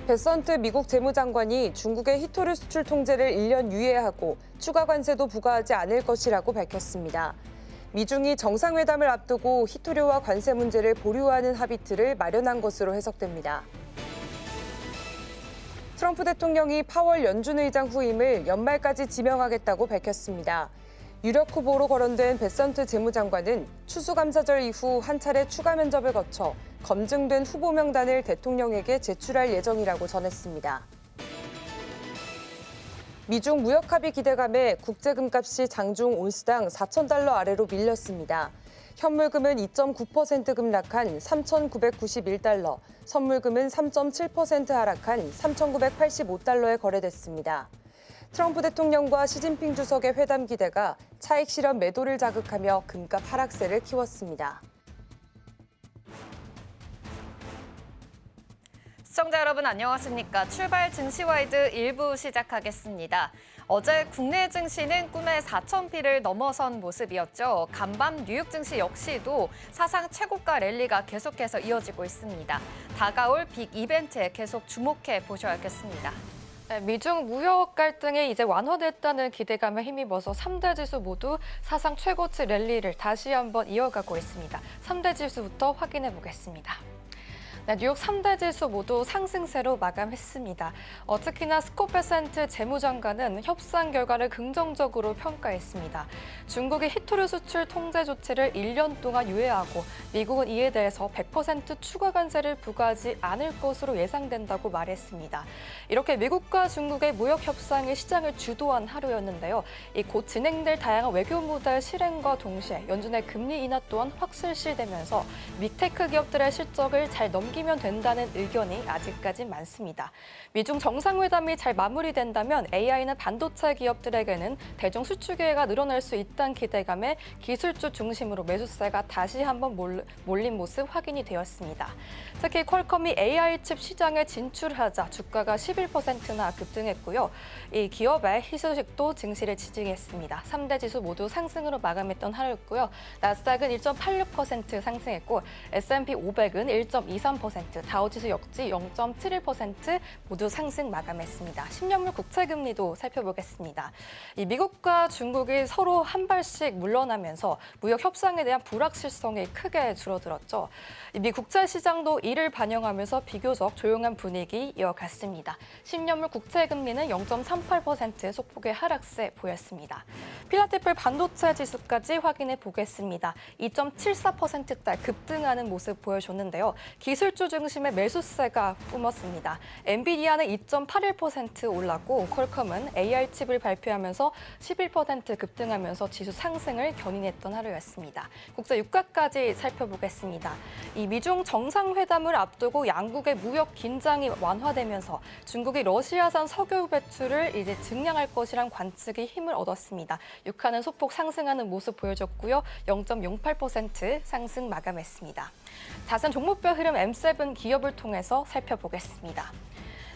베선트 미국 재무장관이 중국의 히토류 수출 통제를 1년 유예하고 추가 관세도 부과하지 않을 것이라고 밝혔습니다. 미중이 정상회담을 앞두고 히토류와 관세 문제를 보류하는 합의틀을 마련한 것으로 해석됩니다. 트럼프 대통령이 파월 연준 의장 후임을 연말까지 지명하겠다고 밝혔습니다. 유력 후보로 거론된 베선트 재무장관은 추수감사절 이후 한 차례 추가 면접을 거쳐 검증된 후보 명단을 대통령에게 제출할 예정이라고 전했습니다. 미중 무역 합의 기대감에 국제금값이 장중 온스당 4,000달러 아래로 밀렸습니다. 현물금은 2.9% 급락한 3,991달러, 선물금은 3.7% 하락한 3,985달러에 거래됐습니다. 트럼프 대통령과 시진핑 주석의 회담 기대가 차익 실현 매도를 자극하며 금값 하락세를 키웠습니다. 시청자 여러분 안녕하십니까? 출발 증시와이드 1부 시작하겠습니다. 어제 국내 증시는 꿈의 4,000피를 넘어선 모습이었죠. 간밤 뉴욕 증시 역시도 사상 최고가 랠리가 계속해서 이어지고 있습니다. 다가올 빅 이벤트에 계속 주목해 보셔야겠습니다. 네, 미중 무역 갈등이 이제 완화됐다는 기대감에 힘입어서 3대 지수 모두 사상 최고치 랠리를 다시 한번 이어가고 있습니다. 3대 지수부터 확인해 보겠습니다. 네, 뉴욕 3대 지수 모두 상승세로 마감했습니다. 특히나 스콧 베센트 재무장관은 협상 결과를 긍정적으로 평가했습니다. 중국이 히토류 수출 통제 조치를 1년 동안 유예하고 미국은 이에 대해서 100% 추가 관세를 부과하지 않을 것으로 예상된다고 말했습니다. 이렇게 미국과 중국의 무역 협상이 시장을 주도한 하루였는데요. 곧 진행될 다양한 외교 모델 실행과 동시에 연준의 금리 인하 또한 확실시되면서 빅테크 기업들의 실적을 잘 넘기면 된다는 의견이 아직까지 많습니다. 미중 정상회담이 잘 마무리된다면 AI나 반도체 기업들에게는 대중 수출 기회가 늘어날 수 있다는 기대감에 기술주 중심으로 매수세가 다시 한번 몰린 모습 확인이 되었습니다. 특히 퀄컴이 AI 칩 시장에 진출하자 주가가 11%나 급등했고요. 이 기업의 희소식도 증시를 지지했습니다. 3대 지수 모두 상승으로 마감했던 하루였고요. 나스닥은 1.86% 상승했고 S&P 500은 1.23%, 다우지수 역시 0.71% 모두 상승 마감했습니다. 10년물 국채금리도 살펴보겠습니다. 이 미국과 중국이 서로 한 발씩 물러나면서 무역 협상에 대한 불확실성이 크게 줄어들었죠. 미 국채 시장도 이를 반영하면서 비교적 조용한 분위기 이어갔습니다. 10년물 국채금리는 0.38% 소폭의 하락세 보였습니다. 필라텔플 반도체 지수까지 확인해 보겠습니다. 2.74%대 급등하는 모습 보여줬는데요. 기술주 중심의 매수세가 뿜었습니다. 엔비디아는 2.81% 올랐고 퀄컴은 AI 칩을 발표하면서 11% 급등하면서 지수 상승을 견인했던 하루였습니다. 국제 유가까지 살펴보겠습니다. 이 미중 정상회담을 앞두고 양국의 무역 긴장이 완화되면서 중국이 러시아산 석유 배출을 이제 증량할 것이란 관측이 힘을 얻었습니다. 유가는 소폭 상승하는 모습 보여줬고요. 0.08% 상승 마감했습니다. 자세한 종목별 흐름 M7 기업을 통해서 살펴보겠습니다.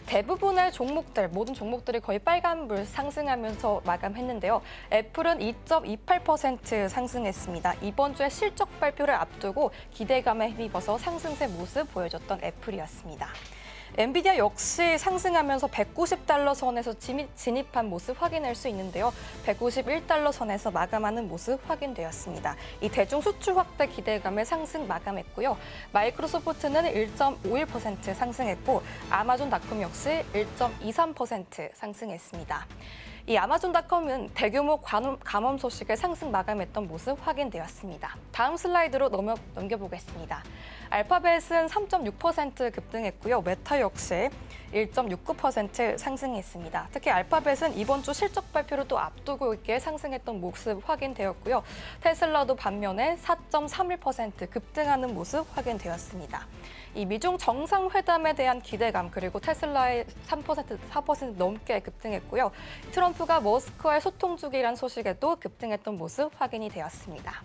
대부분의 종목들, 모든 종목들이 거의 빨간불 상승하면서 마감했는데요. 애플은 2.28% 상승했습니다. 이번 주에 실적 발표를 앞두고 기대감에 힘입어서 상승세 모습 보여줬던 애플이었습니다. 엔비디아 역시 상승하면서 190달러 선에서 진입한 모습 확인할 수 있는데요. 191달러 선에서 마감하는 모습 확인되었습니다. 이 대중 수출 확대 기대감에 상승 마감했고요. 마이크로소프트는 1.51% 상승했고 아마존닷컴 역시 1.23% 상승했습니다. 이 아마존닷컴은 대규모 감원 소식을 상승 마감했던 모습 확인되었습니다. 다음 슬라이드로 넘겨보겠습니다. 알파벳은 3.6% 급등했고요. 메타 역시 1.69% 상승했습니다. 특히 알파벳은 이번 주 실적 발표를 또 앞두고 있게 상승했던 모습 확인되었고요. 테슬라도 반면에 4.31% 급등하는 모습 확인되었습니다. 이 미중 정상회담에 대한 기대감 그리고 테슬라의 3%, 4% 넘게 급등했고요. 트럼프가 머스크와의 소통 중이라는 소식에도 급등했던 모습 확인이 되었습니다.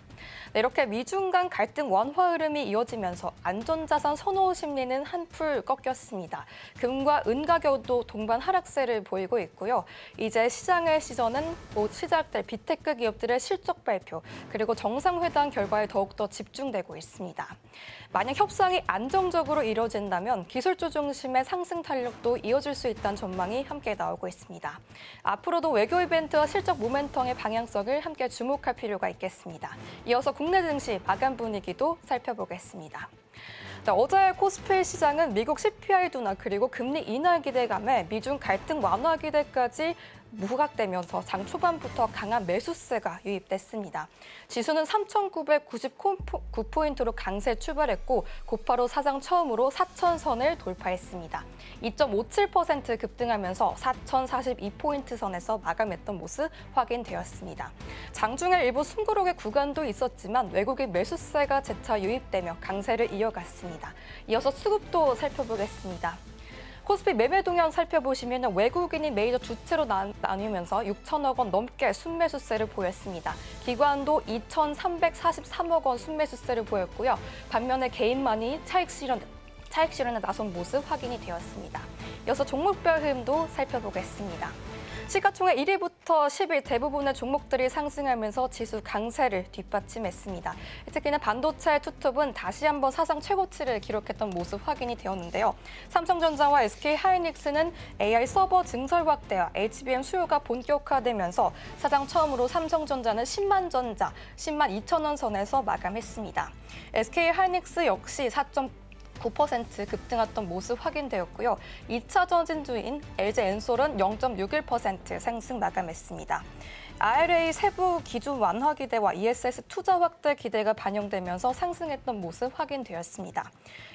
네, 이렇게 미중 간 갈등 완화 흐름이 이어지면서 안전자산 선호 심리는 한풀 꺾였습니다. 금과 은 가격도 동반 하락세를 보이고 있고요. 이제 시장의 시선은 곧 시작될 빅테크 기업들의 실적 발표 그리고 정상회담 결과에 더욱더 집중되고 있습니다. 만약 협상이 안정적으로 이뤄진다면 기술주 중심의 상승 탄력도 이어질 수 있다는 전망이 함께 나오고 있습니다. 앞으로도 외교 이벤트와 실적 모멘텀의 방향성을 함께 주목할 필요가 있겠습니다. 이어서 국내 증시 마감 분위기도 살펴보겠습니다. 어제 코스피 시장은 미국 CPI 둔화 그리고 금리 인하 기대감에 미중 갈등 완화 기대까지 부각되면서 장 초반부터 강한 매수세가 유입됐습니다. 지수는 3,999포인트로 강세 출발했고 곧바로 사상 처음으로 4,000선을 돌파했습니다. 2.57% 급등하면서 4,042포인트 선에서 마감했던 모습 확인되었습니다. 장중에 일부 숨고르기 구간도 있었지만 외국인 매수세가 재차 유입되며 강세를 이어갔습니다. 이어서 수급도 살펴보겠습니다. 코스피 매매 동향 살펴보시면 외국인이 메이저 주체로 나뉘면서 6천억 원 넘게 순매수세를 보였습니다. 기관도 2,343억 원 순매수세를 보였고요. 반면에 개인만이 차익 실현에 나선 모습 확인이 되었습니다. 이어서 종목별 흐름도 살펴보겠습니다. 시가총액 1위부터 10위 대부분의 종목들이 상승하면서 지수 강세를 뒷받침했습니다. 특히나 반도체 투톱은 다시 한번 사상 최고치를 기록했던 모습 확인이 되었는데요. 삼성전자와 SK하이닉스는 AI 서버 증설 확대와 HBM 수요가 본격화되면서 사상 처음으로 삼성전자는 10만 전자, 10만 2천 원 선에서 마감했습니다. SK하이닉스 역시 9% 급등했던 모습 확인되었고요. 2차 전진주인 LG엔솔은 0.61% 상승 마감했습니다. IRA 세부 기준 완화 기대와 ESS 투자 확대 기대가 반영되면서 상승했던 모습 확인되었습니다.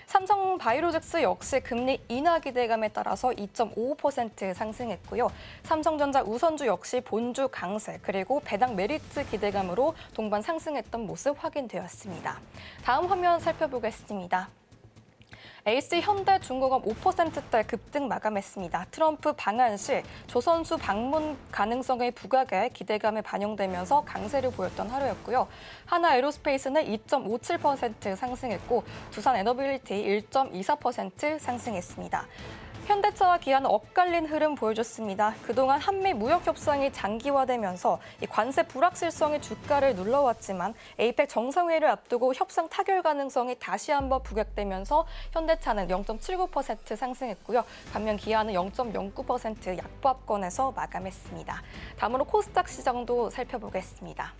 삼성바이오로직스 역시 금리 인하 기대감에 따라서 2.55% 상승했고요. 삼성전자 우선주 역시 본주 강세 그리고 배당 메리트 기대감으로 동반 상승했던 모습 확인되었습니다. 다음 화면 살펴보겠습니다. HC현대중공업 5%대 급등 마감했습니다. 트럼프 방한 시 조선수 방문 가능성의 부각에 기대감에 반영되면서 강세를 보였던 하루였고요. 하나에로스페이스는 2.57% 상승했고 두산에너빌리티 1.24% 상승했습니다. 현대차와 기아는 엇갈린 흐름 보여줬습니다. 그동안 한미 무역 협상이 장기화되면서 이 관세 불확실성이 주가를 눌러왔지만 에이펙 정상회의를 앞두고 협상 타결 가능성이 다시 한번 부각되면서 현대차는 0.79% 상승했고요. 반면 기아는 0.09% 약보합권에서 마감했습니다. 다음으로 코스닥 시장도 살펴보겠습니다.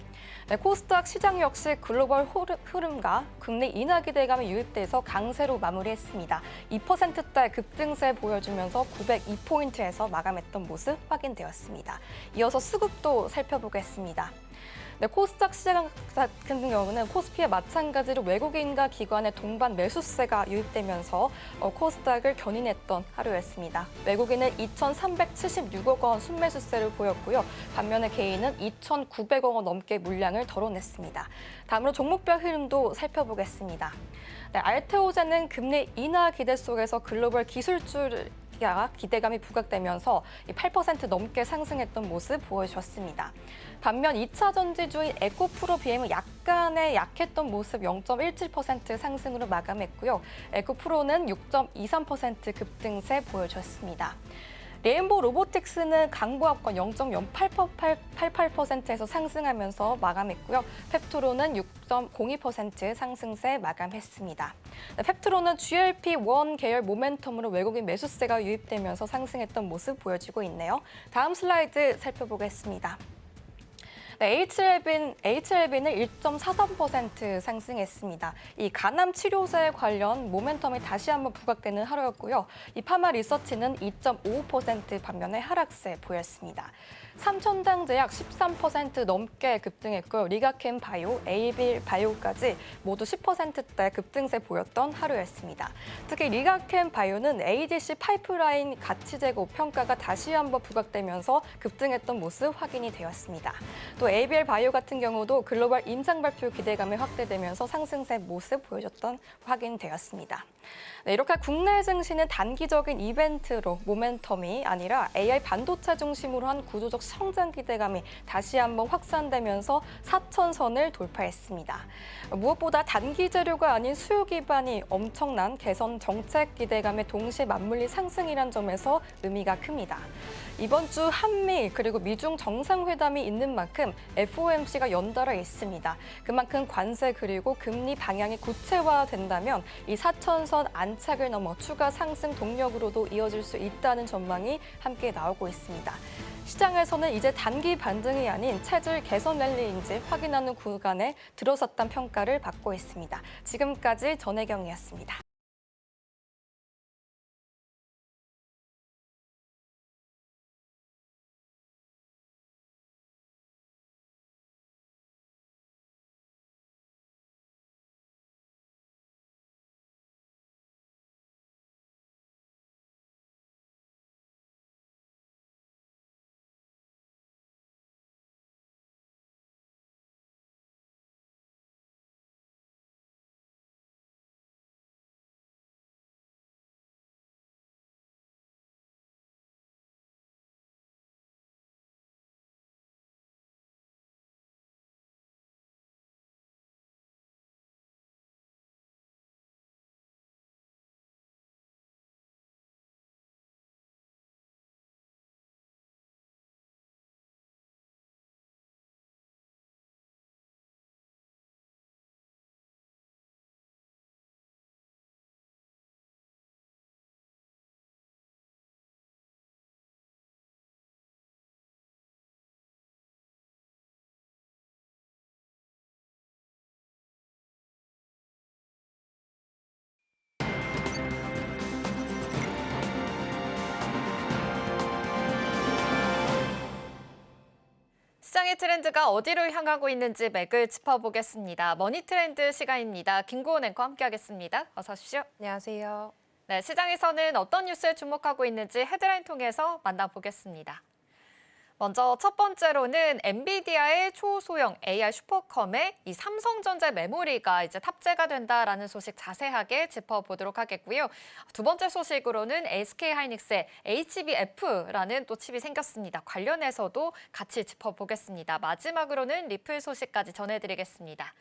네, 코스닥 시장 역시 글로벌 흐름과 금리 인하 기대감이 유입돼서 강세로 마무리했습니다. 2%대 급등세 보여주면서 902포인트에서 마감했던 모습 확인되었습니다. 이어서 수급도 살펴보겠습니다. 네, 코스닥 시장 같은 경우는 코스피와 마찬가지로 외국인과 기관의 동반 매수세가 유입되면서 코스닥을 견인했던 하루였습니다. 외국인은 2,376억 원 순매수세를 보였고요. 반면에 개인은 2,900억 원 넘게 물량을 덜어냈습니다. 다음으로 종목별 흐름도 살펴보겠습니다. 네, 알테오제는 금리 인하 기대 속에서 글로벌 기술주를 기대감이 부각되면서 8% 넘게 상승했던 모습 보여줬습니다. 반면 2차 전지주인 에코프로 BM은 약간의 약했던 모습 0.17% 상승으로 마감했고요. 에코프로는 6.23% 급등세 보여줬습니다. 레인보우 로보틱스는 강보합권 0.0888%에서 상승하면서 마감했고요. 펩토로는 6.02% 상승세 마감했습니다. 네, 펩토로는 GLP-1 계열 모멘텀으로 외국인 매수세가 유입되면서 상승했던 모습 보여지고 있네요. 다음 슬라이드 살펴보겠습니다. 네, HLB는 1.43% 상승했습니다. 이 간암 치료제 관련 모멘텀이 다시 한번 부각되는 하루였고요. 이 파마 리서치는 2.55% 반면에 하락세 보였습니다. 삼천당제약 13% 넘게 급등했고요. 리가캠 바이오, 에이빌 바이오까지 모두 10%대 급등세 보였던 하루였습니다. 특히 리가캠 바이오는 ADC 파이프라인 가치 제고 평가가 다시 한번 부각되면서 급등했던 모습 확인이 되었습니다. 또 또 ABL 바이오 같은 경우도 글로벌 임상 발표 기대감이 확대되면서 상승세 모습 보여줬던 확인되었습니다. 네, 이렇게 국내 증시는 단기적인 이벤트로 모멘텀이 아니라 AI 반도체 중심으로 한 구조적 성장 기대감이 다시 한번 확산되면서 4천선을 돌파했습니다. 무엇보다 단기 재료가 아닌 수요 기반이 엄청난 개선 정책 기대감에 동시에 맞물린 상승이란 점에서 의미가 큽니다. 이번 주 한미 그리고 미중 정상회담이 있는 만큼 FOMC가 연달아 있습니다. 그만큼 관세 그리고 금리 방향이 구체화된다면 이 4천선 안착을 넘어 추가 상승 동력으로도 이어질 수 있다는 전망이 함께 나오고 있습니다. 시장에서는 이제 단기 반등이 아닌 체질 개선 랠리인지 확인하는 구간에 들어섰다는 평가를 받고 있습니다. 지금까지 전혜경이었습니다. 시장의 트렌드가 어디로 향하고 있는지 맥을 짚어보겠습니다. 머니트렌드 시간입니다. 김고은 앵커 함께하겠습니다. 어서 오십시오. 안녕하세요. 네, 시장에서는 어떤 뉴스에 주목하고 있는지 헤드라인 통해서 만나보겠습니다. 먼저 첫 번째로는 엔비디아의 초소형 AI 슈퍼컴에 이 삼성전자 메모리가 이제 탑재가 된다라는 소식 자세하게 짚어보도록 하겠고요. 두 번째 소식으로는 SK하이닉스의 HBF라는 또 칩이 생겼습니다. 관련해서도 같이 짚어보겠습니다. 마지막으로는 리플 소식까지 전해드리겠습니다.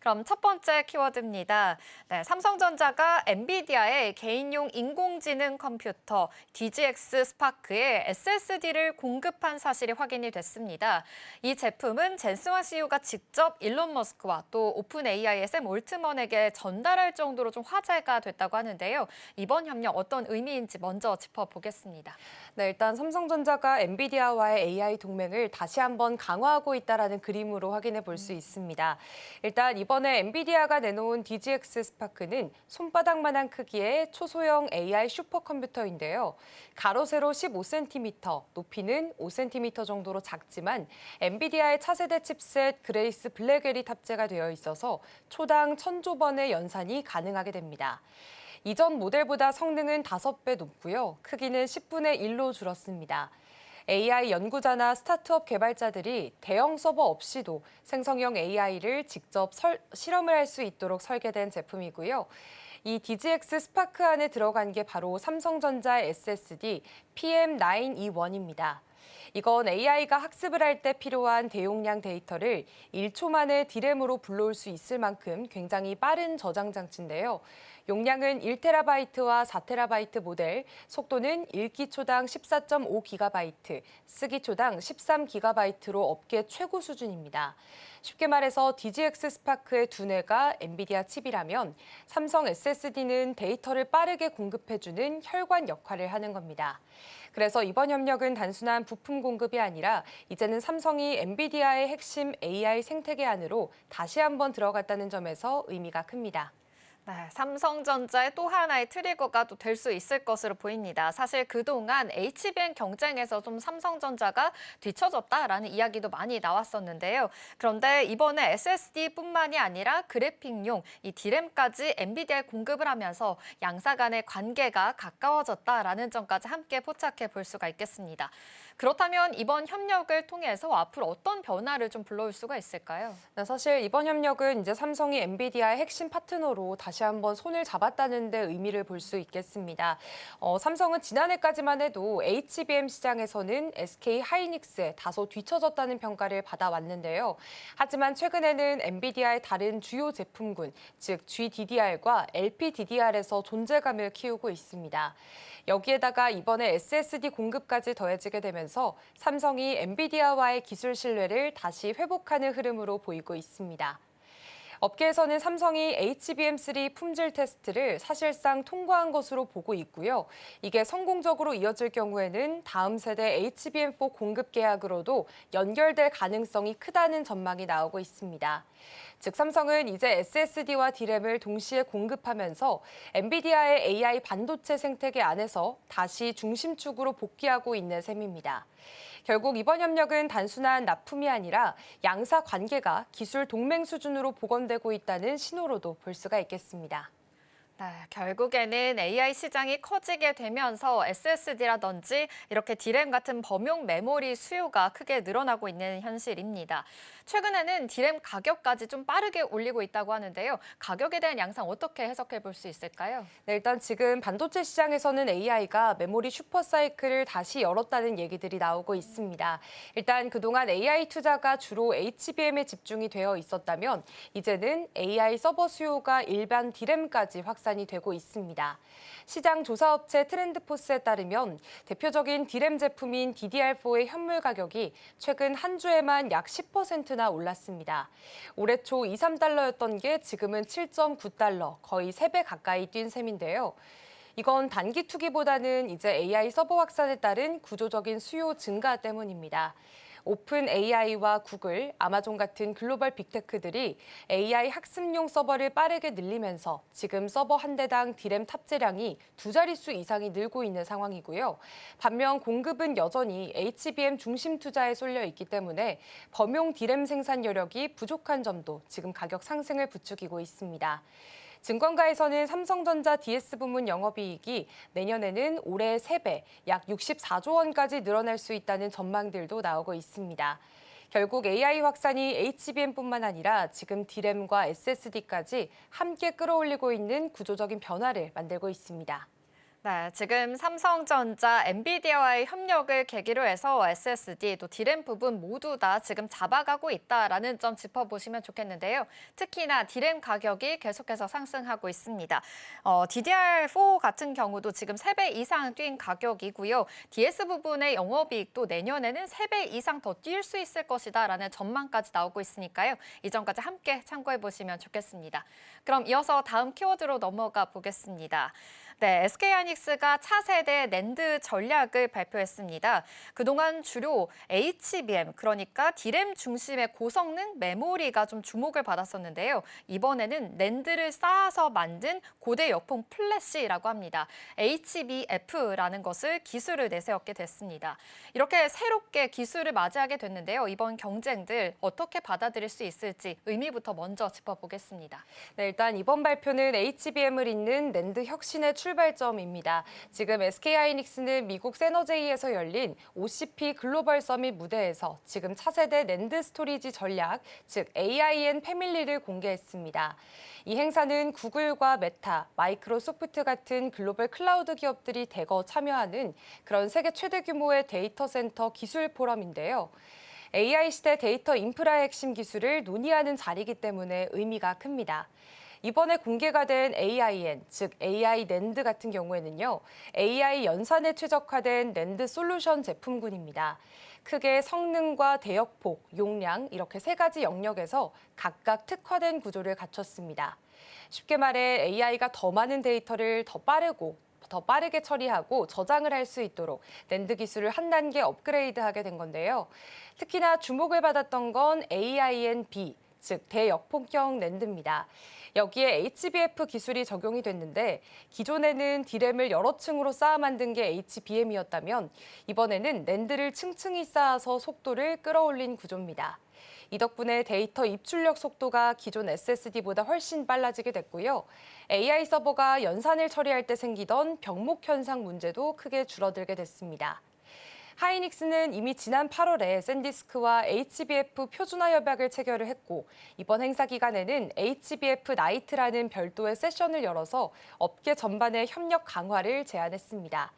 그럼 첫 번째 키워드입니다. 네, 삼성전자가 엔비디아의 개인용 인공지능 컴퓨터 DGX 스파크에 SSD를 공급한 사실이 확인이 됐습니다. 이 제품은 젠스완 CEO가 직접 일론 머스크와 또 오픈 AI의 샘 올트먼에게 전달할 정도로 좀 화제가 됐다고 하는데요. 이번 협력 어떤 의미인지 먼저 짚어보겠습니다. 네, 일단 삼성전자가 엔비디아와의 AI 동맹을 다시 한번 강화하고 있다는 그림으로 확인해 볼 수 있습니다. 일단 이번에 엔비디아가 내놓은 DGX 스파크는 손바닥만한 크기의 초소형 AI 슈퍼컴퓨터인데요. 가로 세로 15cm, 높이는 5cm 정도로 작지만 엔비디아의 차세대 칩셋 그레이스 블랙웰이 탑재가 되어 있어서 초당 1000조 번의 연산이 가능하게 됩니다. 이전 모델보다 성능은 5배 높고요. 크기는 10분의 1로 줄었습니다. AI 연구자나 스타트업 개발자들이 대형 서버 없이도 생성형 AI를 직접 실험을 할 수 있도록 설계된 제품이고요. 이 DGX 스파크 안에 들어간 게 바로 삼성전자 SSD PM921입니다. 이건 AI가 학습을 할 때 필요한 대용량 데이터를 1초 만에 D램으로 불러올 수 있을 만큼 굉장히 빠른 저장 장치인데요. 용량은 1TB와 4TB 모델, 속도는 읽기 초당 14.5GB, 쓰기 초당 13GB로 업계 최고 수준입니다. 쉽게 말해서 DGX 스파크의 두뇌가 엔비디아 칩이라면 삼성 SSD는 데이터를 빠르게 공급해주는 혈관 역할을 하는 겁니다. 그래서 이번 협력은 단순한 부품 공급이 아니라 이제는 삼성이 엔비디아의 핵심 AI 생태계 안으로 다시 한번 들어갔다는 점에서 의미가 큽니다. 네, 삼성전자의 또 하나의 트리거가 또 될 수 있을 것으로 보입니다. 사실 그동안 HBM 경쟁에서 좀 삼성전자가 뒤처졌다라는 이야기도 많이 나왔었는데요. 그런데 이번에 SSD뿐만이 아니라 그래픽용 이 D램까지 엔비디아에 공급을 하면서 양사 간의 관계가 가까워졌다라는 점까지 함께 포착해 볼 수가 있겠습니다. 그렇다면 이번 협력을 통해서 앞으로 어떤 변화를 좀 불러올 수가 있을까요? 네, 사실 이번 협력은 이제 삼성이 엔비디아의 핵심 파트너로 다시 한번 손을 잡았다는 데 의미를 볼 수 있겠습니다. 삼성은 지난해까지만 해도 HBM 시장에서는 SK 하이닉스에 다소 뒤처졌다는 평가를 받아왔는데요. 하지만 최근에는 엔비디아의 다른 주요 제품군, 즉 GDDR과 LPDDR에서 존재감을 키우고 있습니다. 여기에다가 이번에 SSD 공급까지 더해지게 되면서 삼성이 엔비디아와의 기술 신뢰를 다시 회복하는 흐름으로 보이고 있습니다. 업계에서는 삼성이 HBM3 품질 테스트를 사실상 통과한 것으로 보고 있고요. 이게 성공적으로 이어질 경우에는 다음 세대 HBM4 공급 계약으로도 연결될 가능성이 크다는 전망이 나오고 있습니다. 즉 삼성은 이제 SSD와 D램을 동시에 공급하면서 엔비디아의 AI 반도체 생태계 안에서 다시 중심축으로 복귀하고 있는 셈입니다. 결국 이번 협력은 단순한 납품이 아니라 양사 관계가 기술 동맹 수준으로 복원되고 있다는 신호로도 볼 수가 있겠습니다. 네, 결국에는 AI 시장이 커지게 되면서 SSD라든지 이렇게 D램 같은 범용 메모리 수요가 크게 늘어나고 있는 현실입니다. 최근에는 D램 가격까지 좀 빠르게 올리고 있다고 하는데요. 가격에 대한 양상 어떻게 해석해 볼 수 있을까요? 네, 일단 지금 반도체 시장에서는 AI가 메모리 슈퍼사이클을 다시 열었다는 얘기들이 나오고 있습니다. 일단 그동안 AI 투자가 주로 HBM에 집중이 되어 있었다면 이제는 AI 서버 수요가 일반 D램까지 확산이 되고 있습니다. 시장 조사업체 트렌드포스에 따르면 대표적인 D램 제품인 DDR4의 현물 가격이 최근 한 주에만 약 10%나 올랐습니다. 올해 초 2, 3달러였던 게 지금은 7.9달러, 거의 3배 가까이 뛴 셈인데요. 이건 단기 투기보다는 이제 AI 서버 확산에 따른 구조적인 수요 증가 때문입니다. 오픈 AI와 구글, 아마존 같은 글로벌 빅테크들이 AI 학습용 서버를 빠르게 늘리면서 지금 서버 한 대당 D램 탑재량이 2자릿수 이상이 늘고 있는 상황이고요. 반면 공급은 여전히 HBM 중심 투자에 쏠려 있기 때문에 범용 D램 생산 여력이 부족한 점도 지금 가격 상승을 부추기고 있습니다. 증권가에서는 삼성전자 DS 부문 영업이익이 내년에는 올해 3배, 약 64조 원까지 늘어날 수 있다는 전망들도 나오고 있습니다. 결국 AI 확산이 HBM뿐만 아니라 지금 D램과 SSD까지 함께 끌어올리고 있는 구조적인 변화를 만들고 있습니다. 네, 지금 삼성전자, 엔비디아와의 협력을 계기로 해서 SSD, 또 D램 부분 모두 다 지금 잡아가고 있다라는 점 짚어보시면 좋겠는데요. 특히나 D램 가격이 계속해서 상승하고 있습니다. DDR4 같은 경우도 지금 3배 이상 뛴 가격이고요. DS 부분의 영업이익도 내년에는 3배 이상 더 뛸 수 있을 것이다라는 전망까지 나오고 있으니까요. 이 점까지 함께 참고해보시면 좋겠습니다. 그럼 이어서 다음 키워드로 넘어가 보겠습니다. 네, SK하이닉스가 차세대 낸드 전략을 발표했습니다. 그동안 주로 HBM, 그러니까 D램 중심의 고성능 메모리가 좀 주목을 받았었는데요. 이번에는 낸드를 쌓아서 만든 고대 역풍 플래시라고 합니다. HBF라는 것을 기술을 내세웠게 됐습니다. 이렇게 새롭게 기술을 맞이하게 됐는데요. 이번 경쟁들 어떻게 받아들일 수 있을지 의미부터 먼저 짚어보겠습니다. 네, 일단 이번 발표는 HBM을 잇는 낸드 혁신의 출발점입니다. 지금 SK하이닉스는 미국 세너제이에서 열린 OCP 글로벌 서밋 무대에서 지금 차세대 낸드 스토리지 전략, 즉 AIN 패밀리를 공개했습니다. 이 행사는 구글과 메타, 마이크로소프트 같은 글로벌 클라우드 기업들이 대거 참여하는 그런 세계 최대 규모의 데이터 센터 기술 포럼인데요. AI 시대 데이터 인프라의 핵심 기술을 논의하는 자리이기 때문에 의미가 큽니다. 이번에 공개가 된 AIN, 즉 AI 낸드 같은 경우에는요, AI 연산에 최적화된 낸드 솔루션 제품군입니다. 크게 성능과 대역폭, 용량 이렇게 3가지 영역에서 각각 특화된 구조를 갖췄습니다. 쉽게 말해 AI가 더 많은 데이터를 더 빠르게 처리하고 저장을 할 수 있도록 낸드 기술을 한 단계 업그레이드하게 된 건데요. 특히나 주목을 받았던 건 AIN-B, 즉 대역폭형 낸드입니다. 여기에 HBF 기술이 적용이 됐는데 기존에는 D램을 여러 층으로 쌓아 만든 게 HBM이었다면 이번에는 낸드를 층층이 쌓아서 속도를 끌어올린 구조입니다. 이 덕분에 데이터 입출력 속도가 기존 SSD보다 훨씬 빨라지게 됐고요. AI 서버가 연산을 처리할 때 생기던 병목 현상 문제도 크게 줄어들게 됐습니다. 하이닉스는 이미 지난 8월에 샌디스크와 HBF 표준화 협약을 체결을 했고 이번 행사 기간에는 HBF 나이트라는 별도의 세션을 열어서 업계 전반의 협력 강화를 제안했습니다.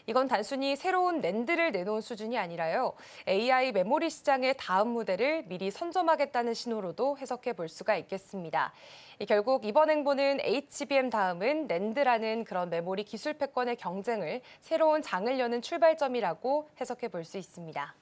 이건 단순히 새로운 낸드를 내놓은 수준이 아니라요. AI 메모리 시장의 다음 무대를 미리 선점하겠다는 신호로도 해석해 볼 수가 있겠습니다. 결국 이번 행보는 HBM 다음은 낸드라는 그런 메모리 기술 패권의 경쟁을 새로운 장을 여는 출발점이라고 해석해 볼 수 있습니다.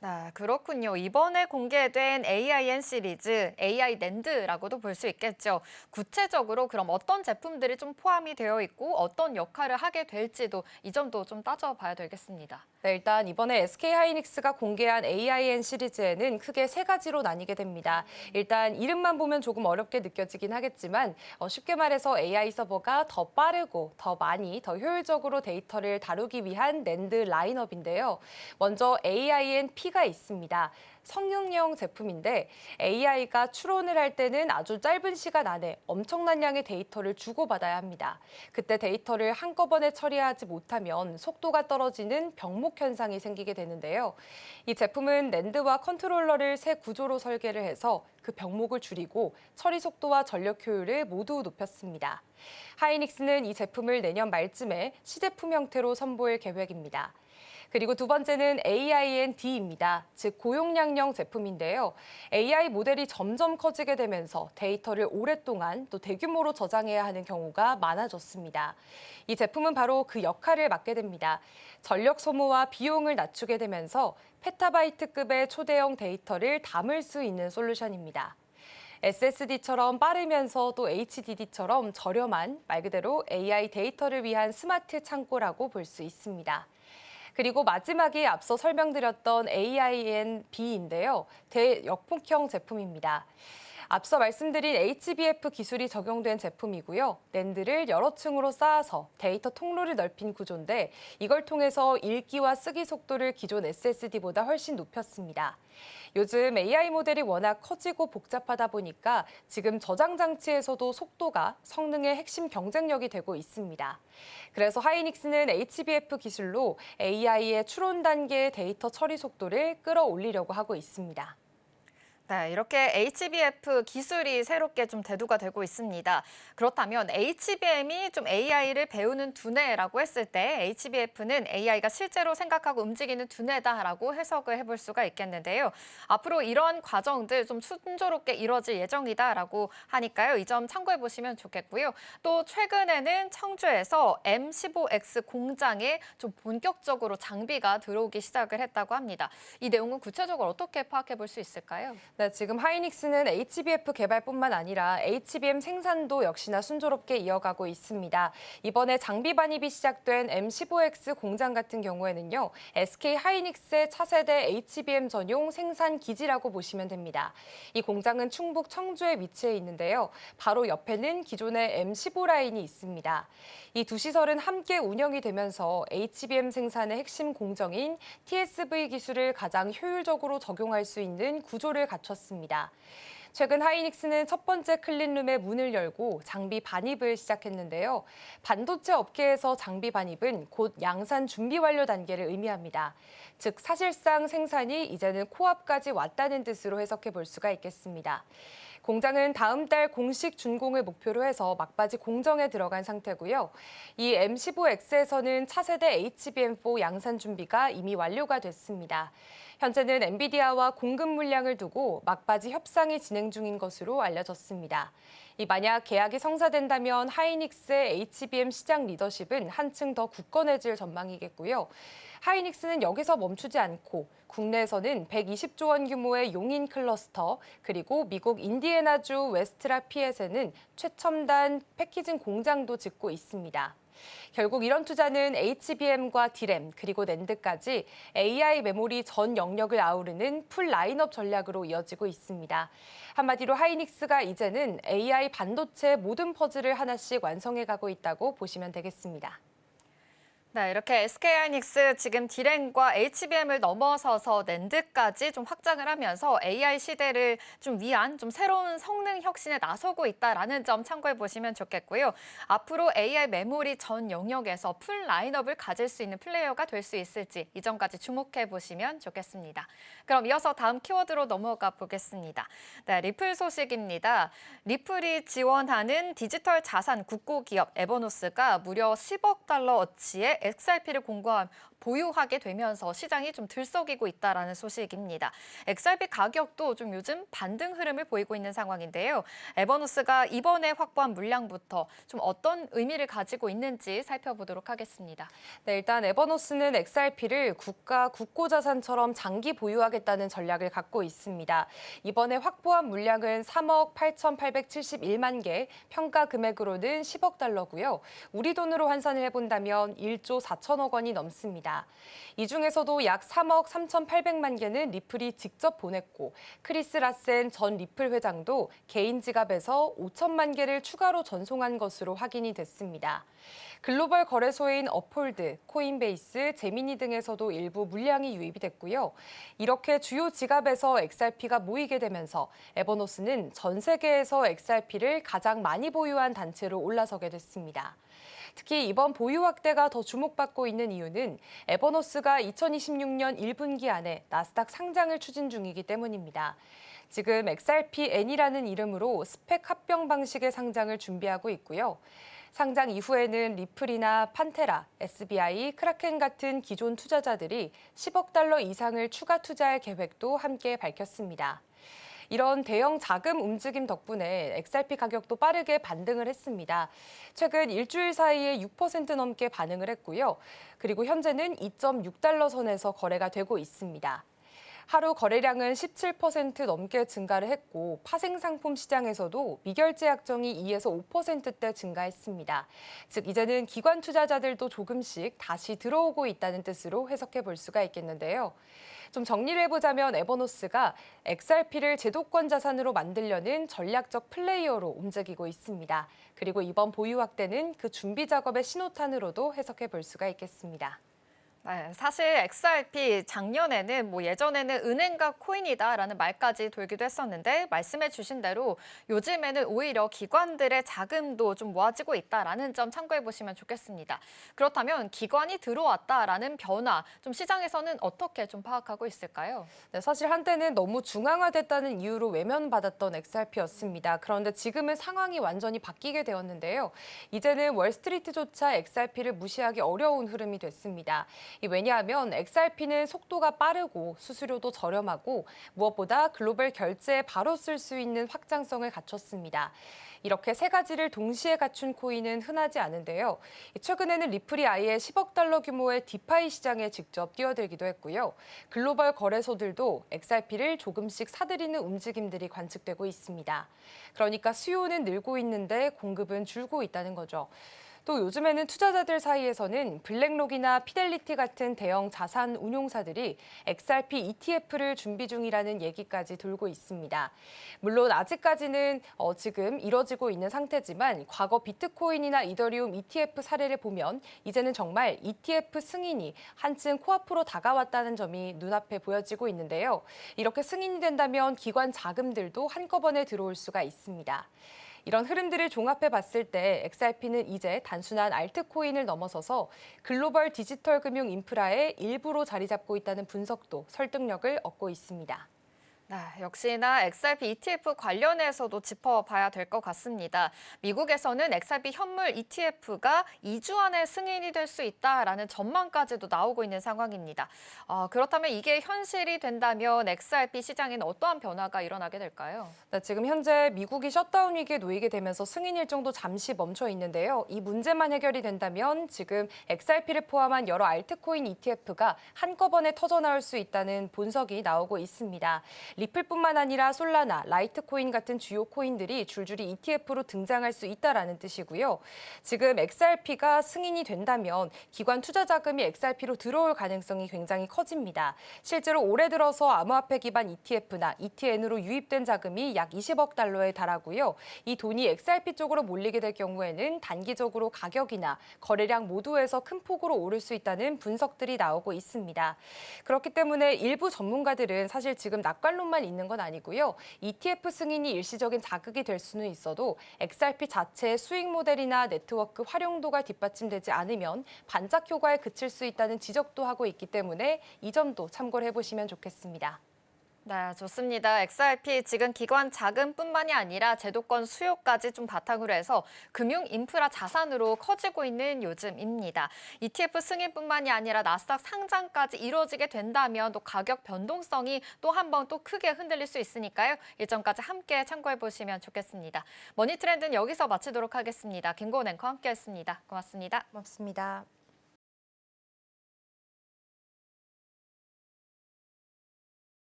네, 그렇군요. 이번에 공개된 AIN 시리즈, AI 낸드라고도 볼 수 있겠죠. 구체적으로 그럼 어떤 제품들이 좀 포함이 되어 있고 어떤 역할을 하게 될지도 이 점도 좀 따져봐야 되겠습니다. 네, 일단 이번에 SK하이닉스가 공개한 AIN 시리즈에는 크게 세 가지로 나뉘게 됩니다. 일단 이름만 보면 조금 어렵게 느껴지긴 하겠지만 쉽게 말해서 AI 서버가 더 빠르고 더 많이, 더 효율적으로 데이터를 다루기 위한 낸드 라인업인데요. 먼저 AIN P가 있습니다. 성능형 제품인데 AI가 추론을 할 때는 아주 짧은 시간 안에 엄청난 양의 데이터를 주고받아야 합니다. 그때 데이터를 한꺼번에 처리하지 못하면 속도가 떨어지는 병목 현상이 생기게 되는데요. 이 제품은 낸드와 컨트롤러를 새 구조로 설계를 해서 그 병목을 줄이고 처리 속도와 전력 효율을 모두 높였습니다. 하이닉스는 이 제품을 내년 말쯤에 시제품 형태로 선보일 계획입니다. 그리고 두 번째는 AIN-D입니다. 즉 고용량형 제품인데요. AI 모델이 점점 커지게 되면서 데이터를 오랫동안 또 대규모로 저장해야 하는 경우가 많아졌습니다. 이 제품은 바로 그 역할을 맡게 됩니다. 전력 소모와 비용을 낮추게 되면서 페타바이트급의 초대형 데이터를 담을 수 있는 솔루션입니다. SSD처럼 빠르면서 또 HDD처럼 저렴한 말 그대로 AI 데이터를 위한 스마트 창고라고 볼 수 있습니다. 그리고 마지막에 앞서 설명드렸던 AIN-B인데요. 대역폭형 제품입니다. 앞서 말씀드린 HBF 기술이 적용된 제품이고요. 낸드를 여러 층으로 쌓아서 데이터 통로를 넓힌 구조인데 이걸 통해서 읽기와 쓰기 속도를 기존 SSD보다 훨씬 높였습니다. 요즘 AI 모델이 워낙 커지고 복잡하다 보니까 지금 저장 장치에서도 속도가 성능의 핵심 경쟁력이 되고 있습니다. 그래서 하이닉스는 HBF 기술로 AI의 추론 단계의 데이터 처리 속도를 끌어올리려고 하고 있습니다. 네, 이렇게 HBF 기술이 새롭게 좀 대두가 되고 있습니다. 그렇다면 HBM이 좀 AI를 배우는 두뇌라고 했을 때 HBF는 AI가 실제로 생각하고 움직이는 두뇌다라고 해석을 해볼 수가 있겠는데요. 앞으로 이런 과정들 좀 순조롭게 이루어질 예정이다라고 하니까요. 이 점 참고해 보시면 좋겠고요. 또 최근에는 청주에서 M15X 공장에 좀 본격적으로 장비가 들어오기 시작을 했다고 합니다. 이 내용은 구체적으로 어떻게 파악해 볼 수 있을까요? 네, 지금 하이닉스는 HBF 개발뿐만 아니라 HBM 생산도 역시나 순조롭게 이어가고 있습니다. 이번에 장비 반입이 시작된 M15X 공장 같은 경우에는요. SK 하이닉스의 차세대 HBM 전용 생산 기지라고 보시면 됩니다. 이 공장은 충북 청주에 위치해 있는데요. 바로 옆에는 기존의 M15 라인이 있습니다. 이 두 시설은 함께 운영이 되면서 HBM 생산의 핵심 공정인 TSV 기술을 가장 효율적으로 적용할 수 있는 구조를 갖췄습니다. 최근 하이닉스는 첫 번째 클린룸의 문을 열고 장비 반입을 시작했는데요. 반도체 업계에서 장비 반입은 곧 양산 준비 완료 단계를 의미합니다. 즉 사실상 생산이 이제는 코앞까지 왔다는 뜻으로 해석해 볼 수가 있겠습니다. 공장은 다음 달 공식 준공을 목표로 해서 막바지 공정에 들어간 상태고요. 이 M15X에서는 차세대 HBM4 양산 준비가 이미 완료가 됐습니다. 현재는 엔비디아와 공급 물량을 두고 막바지 협상이 진행 중인 것으로 알려졌습니다. 만약 계약이 성사된다면 하이닉스의 HBM 시장 리더십은 한층 더 굳건해질 전망이겠고요. 하이닉스는 여기서 멈추지 않고 국내에서는 120조 원 규모의 용인 클러스터, 그리고 미국 인디애나주 웨스트라 피엣에는 최첨단 패키징 공장도 짓고 있습니다. 결국 이런 투자는 HBM과 DRAM 그리고 낸드까지 AI 메모리 전 영역을 아우르는 풀 라인업 전략으로 이어지고 있습니다. 한마디로 하이닉스가 이제는 AI 반도체 모든 퍼즐을 하나씩 완성해가고 있다고 보시면 되겠습니다. 네, 이렇게 SK하이닉스 지금 디램과 HBM을 넘어서서 낸드까지 좀 확장을 하면서 AI 시대를 좀 위한 좀 새로운 성능 혁신에 나서고 있다라는 점 참고해 보시면 좋겠고요. 앞으로 AI 메모리 전 영역에서 풀 라인업을 가질 수 있는 플레이어가 될 수 있을지 이 점까지 주목해 보시면 좋겠습니다. 그럼 이어서 다음 키워드로 넘어가 보겠습니다. 네, 리플 소식입니다. 리플이 지원하는 디지털 자산 국고 기업 에버노스가 무려 10억 달러어치의 XRP를 보유하게 되면서 시장이 좀 들썩이고 있다라는 소식입니다. XRP 가격도 좀 요즘 반등 흐름을 보이고 있는 상황인데요. 에버노스가 이번에 확보한 물량부터 좀 어떤 의미를 가지고 있는지 살펴보도록 하겠습니다. 네, 일단 에버노스는 XRP를 국가 국고자산처럼 장기 보유하겠다는 전략을 갖고 있습니다. 이번에 확보한 물량은 3억 8,871만 개, 평가 금액으로는 10억 달러고요. 우리 돈으로 환산을 해본다면 1조 4천억 원이 넘습니다. 이 중에서도 약 3억 3,800만 개는 리플이 직접 보냈고 크리스 라센 전 리플 회장도 개인 지갑에서 5천만 개를 추가로 전송한 것으로 확인이 됐습니다. 글로벌 거래소인 업홀드, 코인베이스, 제미니 등에서도 일부 물량이 유입이 됐고요. 이렇게 주요 지갑에서 XRP가 모이게 되면서 에버노스는 전 세계에서 XRP를 가장 많이 보유한 단체로 올라서게 됐습니다. 특히 이번 보유 확대가 더 주목받고 있는 이유는 에버노스가 2026년 1분기 안에 나스닥 상장을 추진 중이기 때문입니다. 지금 XRP-N이라는 이름으로 스펙 합병 방식의 상장을 준비하고 있고요. 상장 이후에는 리플이나 판테라, SBI, 크라켄 같은 기존 투자자들이 10억 달러 이상을 추가 투자할 계획도 함께 밝혔습니다. 이런 대형 자금 움직임 덕분에 XRP 가격도 빠르게 반등을 했습니다. 최근 일주일 사이에 6% 넘게 반응을 했고요. 그리고 현재는 2.6달러 선에서 거래가 되고 있습니다. 하루 거래량은 17% 넘게 증가를 했고 파생상품 시장에서도 미결제 약정이 2에서 5%대 증가했습니다. 즉 이제는 기관 투자자들도 조금씩 다시 들어오고 있다는 뜻으로 해석해 볼 수가 있겠는데요. 좀 정리를 해보자면 에버노스가 XRP를 제도권 자산으로 만들려는 전략적 플레이어로 움직이고 있습니다. 그리고 이번 보유 확대는 그 준비 작업의 신호탄으로도 해석해 볼 수가 있겠습니다. 네, 사실 XRP 작년에는 예전에는 은행과 코인이다라는 말까지 돌기도 했었는데 말씀해 주신 대로 요즘에는 오히려 기관들의 자금도 좀 모아지고 있다라는 점 참고해 보시면 좋겠습니다. 그렇다면 기관이 들어왔다라는 변화, 좀 시장에서는 어떻게 좀 파악하고 있을까요? 네, 사실 한때는 너무 중앙화됐다는 이유로 외면받았던 XRP였습니다. 그런데 지금은 상황이 완전히 바뀌게 되었는데요. 이제는 월스트리트조차 XRP를 무시하기 어려운 흐름이 됐습니다. 왜냐하면 XRP는 속도가 빠르고 수수료도 저렴하고 무엇보다 글로벌 결제에 바로 쓸 수 있는 확장성을 갖췄습니다. 이렇게 세 가지를 동시에 갖춘 코인은 흔하지 않은데요. 최근에는 리플이 아예 10억 달러 규모의 디파이 시장에 직접 뛰어들기도 했고요. 글로벌 거래소들도 XRP를 조금씩 사들이는 움직임들이 관측되고 있습니다. 그러니까 수요는 늘고 있는데 공급은 줄고 있다는 거죠. 또 요즘에는 투자자들 사이에서는 블랙록이나 피델리티 같은 대형 자산 운용사들이 XRP ETF를 준비 중이라는 얘기까지 돌고 있습니다. 물론 아직까지는 지금 이뤄지고 있는 상태지만 과거 비트코인이나 이더리움 ETF 사례를 보면 이제는 정말 ETF 승인이 한층 코앞으로 다가왔다는 점이 눈앞에 보여지고 있는데요. 이렇게 승인이 된다면 기관 자금들도 한꺼번에 들어올 수가 있습니다. 이런 흐름들을 종합해 봤을 때 XRP는 이제 단순한 알트코인을 넘어서서 글로벌 디지털 금융 인프라의 일부로 자리 잡고 있다는 분석도 설득력을 얻고 있습니다. 네, 역시나 XRP ETF 관련해서도 짚어봐야 될 것 같습니다. 미국에서는 XRP 현물 ETF가 2주 안에 승인이 될 수 있다라는 전망까지도 나오고 있는 상황입니다. 그렇다면 이게 현실이 된다면 XRP 시장에는 어떠한 변화가 일어나게 될까요? 네, 지금 현재 미국이 셧다운 위기에 놓이게 되면서 승인 일정도 잠시 멈춰 있는데요. 이 문제만 해결이 된다면 지금 XRP를 포함한 여러 알트코인 ETF가 한꺼번에 터져나올 수 있다는 분석이 나오고 있습니다. 리플뿐만 아니라 솔라나, 라이트코인 같은 주요 코인들이 줄줄이 ETF로 등장할 수 있다라는 뜻이고요. 지금 XRP가 승인이 된다면 기관 투자 자금이 XRP로 들어올 가능성이 굉장히 커집니다. 실제로 올해 들어서 암호화폐 기반 ETF나 ETN으로 유입된 자금이 약 20억 달러에 달하고요. 이 돈이 XRP 쪽으로 몰리게 될 경우에는 단기적으로 가격이나 거래량 모두에서 큰 폭으로 오를 수 있다는 분석들이 나오고 있습니다. 그렇기 때문에 일부 전문가들은 사실 지금 낙관론만 있는 건 아니고요. ETF 승인이 일시적인 자극이 될 수는 있어도 XRP 자체의 수익 모델이나 네트워크 활용도가 뒷받침되지 않으면 반짝 효과에 그칠 수 있다는 지적도 하고 있기 때문에 이 점도 참고를 해보시면 좋겠습니다. 네, 좋습니다. XRP 지금 기관 자금뿐만이 아니라 제도권 수요까지 좀 바탕으로 해서 금융 인프라 자산으로 커지고 있는 요즘입니다. ETF 승인뿐만이 아니라 나스닥 상장까지 이루어지게 된다면 또 가격 변동성이 또 한 번 또 크게 흔들릴 수 있으니까요. 일정까지 함께 참고해 보시면 좋겠습니다. 머니트렌드는 여기서 마치도록 하겠습니다. 김고은 앵커와 함께했습니다. 고맙습니다. 고맙습니다.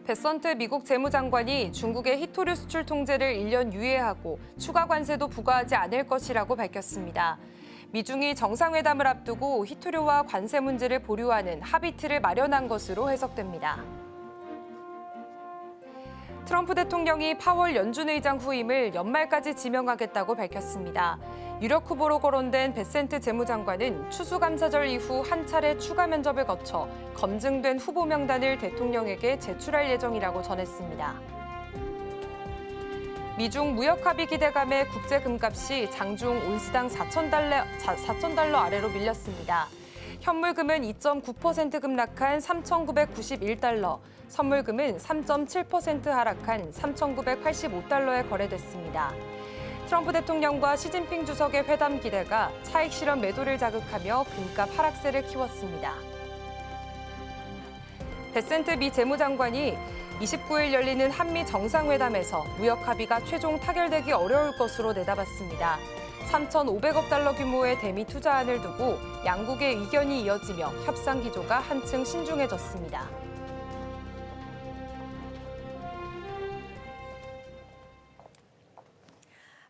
베선트 미국 재무장관이 중국의 히토류 수출 통제를 1년 유예하고 추가 관세도 부과하지 않을 것이라고 밝혔습니다. 미중이 정상회담을 앞두고 히토류와 관세 문제를 보류하는 합의 틀을 마련한 것으로 해석됩니다. 트럼프 대통령이 파월 연준 의장 후임을 연말까지 지명하겠다고 밝혔습니다. 유력 후보로 거론된 베센트 재무장관은 추수감사절 이후 한 차례 추가 면접을 거쳐 검증된 후보 명단을 대통령에게 제출할 예정이라고 전했습니다. 미중 무역 합의 기대감에 국제 금값이 장중 온스당 4,000달러 아래로 밀렸습니다. 현물금은 2.9% 급락한 3,991달러, 선물금은 3.7% 하락한 3,985달러에 거래됐습니다. 트럼프 대통령과 시진핑 주석의 회담 기대가 차익 실현 매도를 자극하며 금값 하락세를 키웠습니다. 베센트 미 재무장관이 29일 열리는 한미 정상회담에서 무역 합의가 최종 타결되기 어려울 것으로 내다봤습니다. 3,500억 달러 규모의 대미 투자안을 두고 양국의 의견이 이어지며 협상 기조가 한층 신중해졌습니다.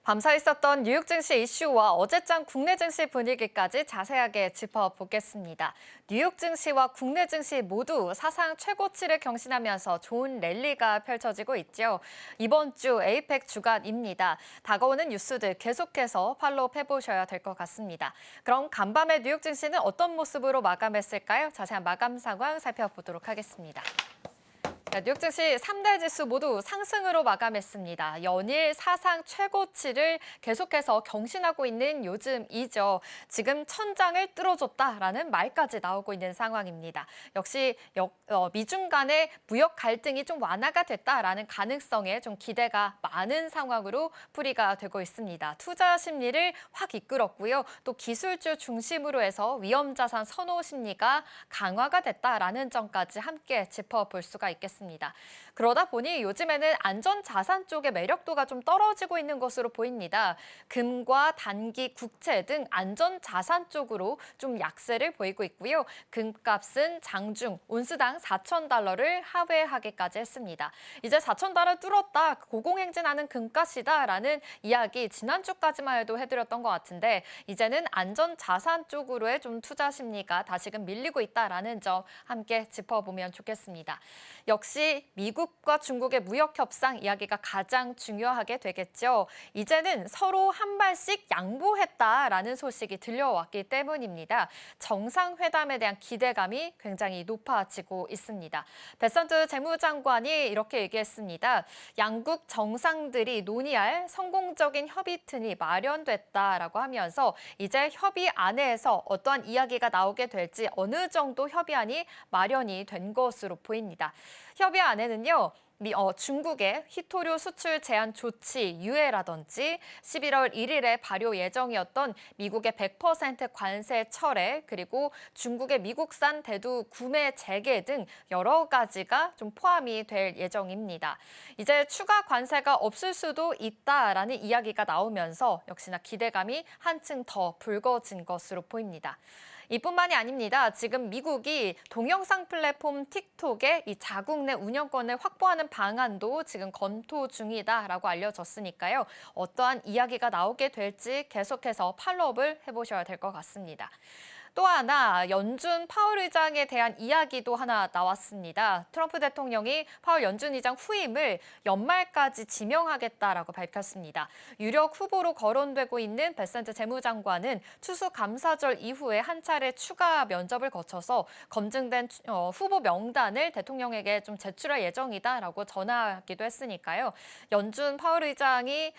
밤사 있었던 뉴욕 증시 이슈와 어제장 국내 증시 분위기까지 자세하게 짚어보겠습니다. 뉴욕 증시와 국내 증시 모두 사상 최고치를 경신하면서 좋은 랠리가 펼쳐지고 있죠. 이번 주 에이펙 주간입니다. 다가오는 뉴스들 계속해서 팔로우해보셔야 될 것 같습니다. 그럼 간밤의 뉴욕 증시는 어떤 모습으로 마감했을까요? 자세한 마감 상황 살펴보도록 하겠습니다. 뉴욕 증시 3대 지수 모두 상승으로 마감했습니다. 연일 사상 최고치를 계속해서 경신하고 있는 요즘이죠. 지금 천장을 뚫어줬다라는 말까지 나오고 있는 상황입니다. 역시 미중 간의 무역 갈등이 좀 완화가 됐다라는 가능성에 좀 기대가 많은 상황으로 풀이가 되고 있습니다. 투자 심리를 확 이끌었고요. 또 기술주 중심으로 해서 위험자산 선호 심리가 강화가 됐다라는 점까지 함께 짚어볼 수가 있겠습니다. 있습니다. 그러다 보니 요즘에는 안전자산 쪽의 매력도가 좀 떨어지고 있는 것으로 보입니다. 금과 단기, 국채 등 안전자산 쪽으로 좀 약세를 보이고 있고요. 금값은 장중 온스당 4,000달러를 하회하기까지 했습니다. 이제 4,000달러 뚫었다, 고공행진하는 금값이다라는 이야기 지난주까지만 해도 해드렸던 것 같은데 이제는 안전자산 쪽으로의 좀 투자 심리가 다시금 밀리고 있다라는 점 함께 짚어보면 좋겠습니다. 역시 미국과 중국의 무역 협상 이야기가 가장 중요하게 되겠죠. 이제는 서로 한 발씩 양보했다라는 소식이 들려왔기 때문입니다. 정상회담에 대한 기대감이 굉장히 높아지고 있습니다. 베선트 재무장관이 이렇게 얘기했습니다. 양국 정상들이 논의할 성공적인 협의튼이 마련됐다라고 하면서 이제 협의안에서 어떠한 이야기가 나오게 될지 어느 정도 협의안이 마련이 된 것으로 보입니다. 협의안에는요. 중국의 희토류 수출 제한 조치 유예라든지 11월 1일에 발효 예정이었던 미국의 100% 관세 철회 그리고 중국의 미국산 대두 구매 재개 등 여러 가지가 좀 포함이 될 예정입니다. 이제 추가 관세가 없을 수도 있다라는 이야기가 나오면서 역시나 기대감이 한층 더 불거진 것으로 보입니다. 이뿐만이 아닙니다. 지금 미국이 동영상 플랫폼 틱톡의 이 자국 내 운영권을 확보하는 방안도 지금 검토 중이다라고 알려졌으니까요. 어떠한 이야기가 나오게 될지 계속해서 팔로우를 해보셔야 될 것 같습니다. 또 하나 연준 파월 의장에 대한 이야기도 하나 나왔습니다. 트럼프 대통령이 파월 연준 의장 후임을 연말까지 지명하겠다라고 밝혔습니다. 유력 후보로 거론되고 있는 베센트 재무장관은 추수감사절 이후에 한 차례 추가 면접을 거쳐서 검증된 후보 명단을 대통령에게 좀 제출할 예정이다라고 전하기도 했으니까요. 연준 파월 의장이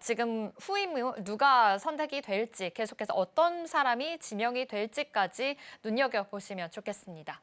지금 후임 누가 선택이 될지 계속해서 어떤 사람이 지명이 될지까지 눈여겨보시면 좋겠습니다.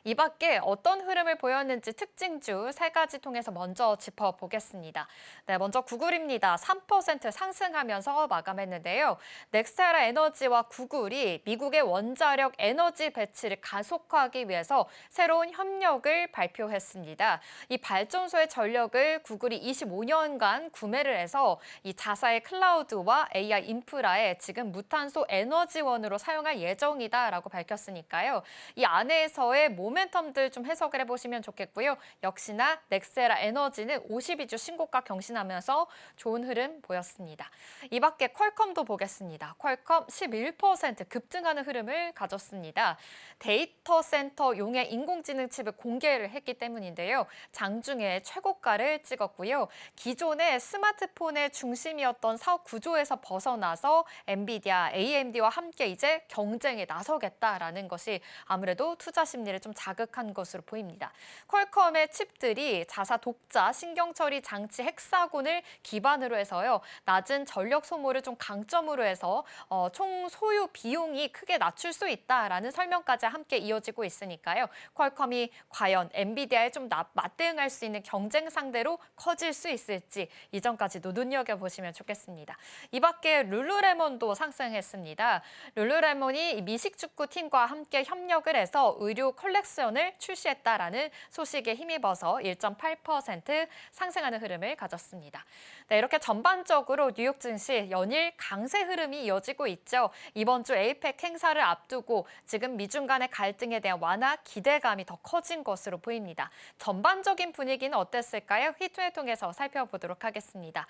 이 밖에 어떤 흐름을 보였는지 특징주 3가지 통해서 먼저 짚어보겠습니다. 네, 먼저 구글입니다. 3% 상승하면서 마감했는데요. 넥스테라 에너지와 구글이 미국의 원자력 에너지 배치를 가속화하기 위해서 새로운 협력을 발표했습니다. 이 발전소의 전력을 구글이 25년간 구매를 해서 이 자사의 클라우드와 AI 인프라에 지금 무탄소 에너지원으로 사용할 예정이다라고 밝혔으니까요. 이 안에서의 모멘텀들 좀 해석을 해보시면 좋겠고요. 역시나 넥스테라 에너지는 52주 신고가 경신하면서 좋은 흐름 보였습니다. 이 밖에 퀄컴도 보겠습니다. 퀄컴 11% 급등하는 흐름을 가졌습니다. 데이터 센터용의 인공지능 칩을 공개를 했기 때문인데요. 장중에 최고가를 찍었고요. 기존의 스마트폰의 중심이었던 사업 구조에서 벗어나서 엔비디아, AMD와 함께 이제 경쟁에 나서겠다라는 것이 아무래도 투자 심리를 좀 자극한 것으로 보입니다. 퀄컴의 칩들이 자사 독자 신경처리 장치 헥사곤을 기반으로 해서요. 낮은 전력 소모를 좀 강점으로 해서 총 소유 비용이 크게 낮출 수 있다라는 설명까지 함께 이어지고 있으니까요. 퀄컴이 과연 엔비디아에 좀 맞대응할 수 있는 경쟁 상대로 커질 수 있을지 이 점까지도 눈여겨보시면 좋겠습니다. 이 밖에 룰루레몬도 상승했습니다. 룰루레몬이 미식축구 팀과 함께 협력을 해서 의류 컬렉션을 출시했다라는 소식에 힘입어서 1.8% 상승하는 흐름을 가졌습니다. 네, 이렇게 전반적으로 뉴욕 증시 연일 강세 흐름이 이어지고 있죠. 이번 주 에이펙 행사를 앞두고 지금 미중 간의 갈등에 대한 완화 기대감이 더 커진 것으로 보입니다. 전반적인 분위기는 어땠을까요? 히트를 통해서 살펴보도록 하겠습니다.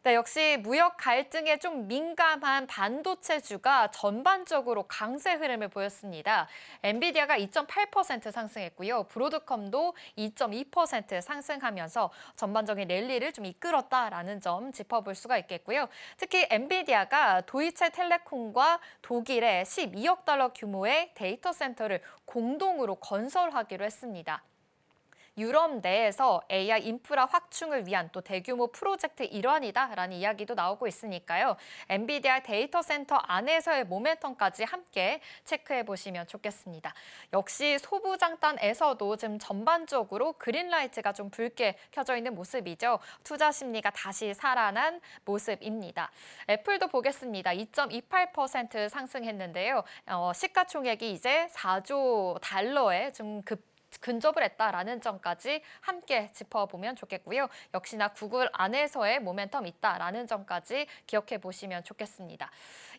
네, 역시 무역 갈등에 좀 민감한 반도체주가 전반적으로 강세 흐름을 보였습니다. 엔비디아가 2.8% 상승했고요. 브로드컴도 2.2% 상승하면서 전반적인 랠리를 좀 이끌었다라는 점 짚어볼 수가 있겠고요. 특히 엔비디아가 도이체텔레콤과 독일의 12억 달러 규모의 데이터 센터를 공동으로 건설하기로 했습니다. 유럽 내에서 AI 인프라 확충을 위한 또 대규모 프로젝트 일환이다라는 이야기도 나오고 있으니까요. 엔비디아 데이터 센터 안에서의 모멘텀까지 함께 체크해 보시면 좋겠습니다. 역시 소부장단에서도 지금 전반적으로 그린라이트가 좀 붉게 켜져 있는 모습이죠. 투자 심리가 다시 살아난 모습입니다. 애플도 보겠습니다. 2.28% 상승했는데요. 시가총액이 이제 4조 달러에 좀 근접을 했다라는 점까지 함께 짚어보면 좋겠고요. 역시나 구글 안에서의 모멘텀 있다라는 점까지 기억해 보시면 좋겠습니다.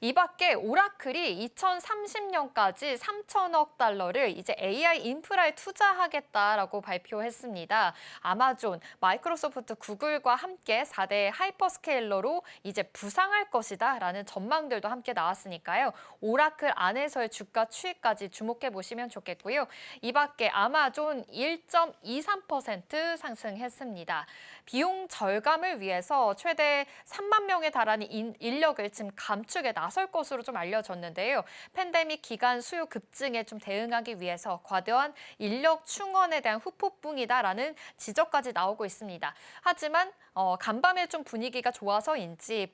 이 밖에 오라클이 2030년까지 3천억 달러를 이제 AI 인프라에 투자하겠다라고 발표했습니다. 아마존, 마이크로소프트, 구글과 함께 4대 하이퍼스케일러로 이제 부상할 것이다라는 전망들도 함께 나왔으니까요. 오라클 안에서의 주가 추이까지 주목해 보시면 좋겠고요. 이 밖에 아마존 1.23% 상승했습니다. 비용 절감을 위해서 최대 3만 명에 달하는 인력을 지금 감축에 나설 것으로 좀 알려졌는데요. 팬데믹 기간 수요 급증에 좀 대응하기 위해서 과도한 인력 충원에 대한 후폭풍이다라는 지적까지 나오고 있습니다. 하지만 간밤에 좀 분위기가 좋아서인지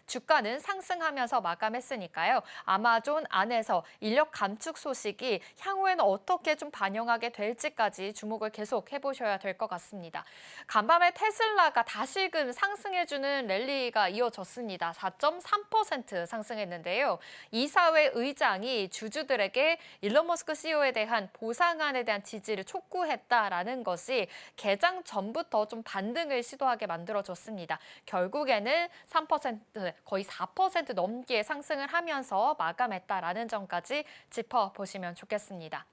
주가는 상승하면서 마감했으니까요. 아마존 안에서 인력 감축 소식이 향후에는 어떻게 좀 반영하게 될지까지 주목을 계속 해보셔야 될 것 같습니다. 간밤에 테슬라가 다시금 상승해주는 랠리가 이어졌습니다. 4.3% 상승했는데요. 이사회 의장이 주주들에게 일론 머스크 CEO에 대한 보상안에 대한 지지를 촉구했다라는 것이 개장 전부터 좀 반등을 시도하게 만들어졌습니다. 결국에는 3%, 거의 4% 넘게 상승을 하면서 마감했다라는 점까지 짚어보시면 좋겠습니다.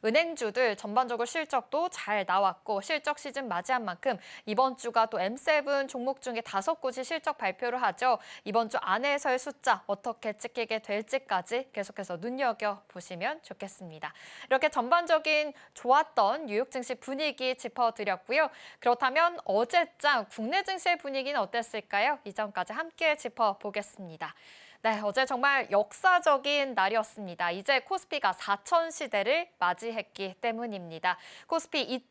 은행주들 전반적으로 실적도 잘 나왔고 실적 시즌 맞이한 만큼 이번 주가 또 M7 종목 중에 5곳이 실적 발표를 하죠. 이번 주 안에서의 숫자 어떻게 찍히게 될지까지 계속해서 눈여겨보시면 좋겠습니다. 이렇게 전반적인 좋았던 뉴욕 증시 분위기 짚어드렸고요. 그렇다면 어제장 국내 증시의 분위기는 어땠을까요? 이 점까지 함께 짚어보겠습니다. 네, 어제 정말 역사적인 날이었습니다. 이제 코스피가 4천 시대를 맞이했기 때문입니다. 코스피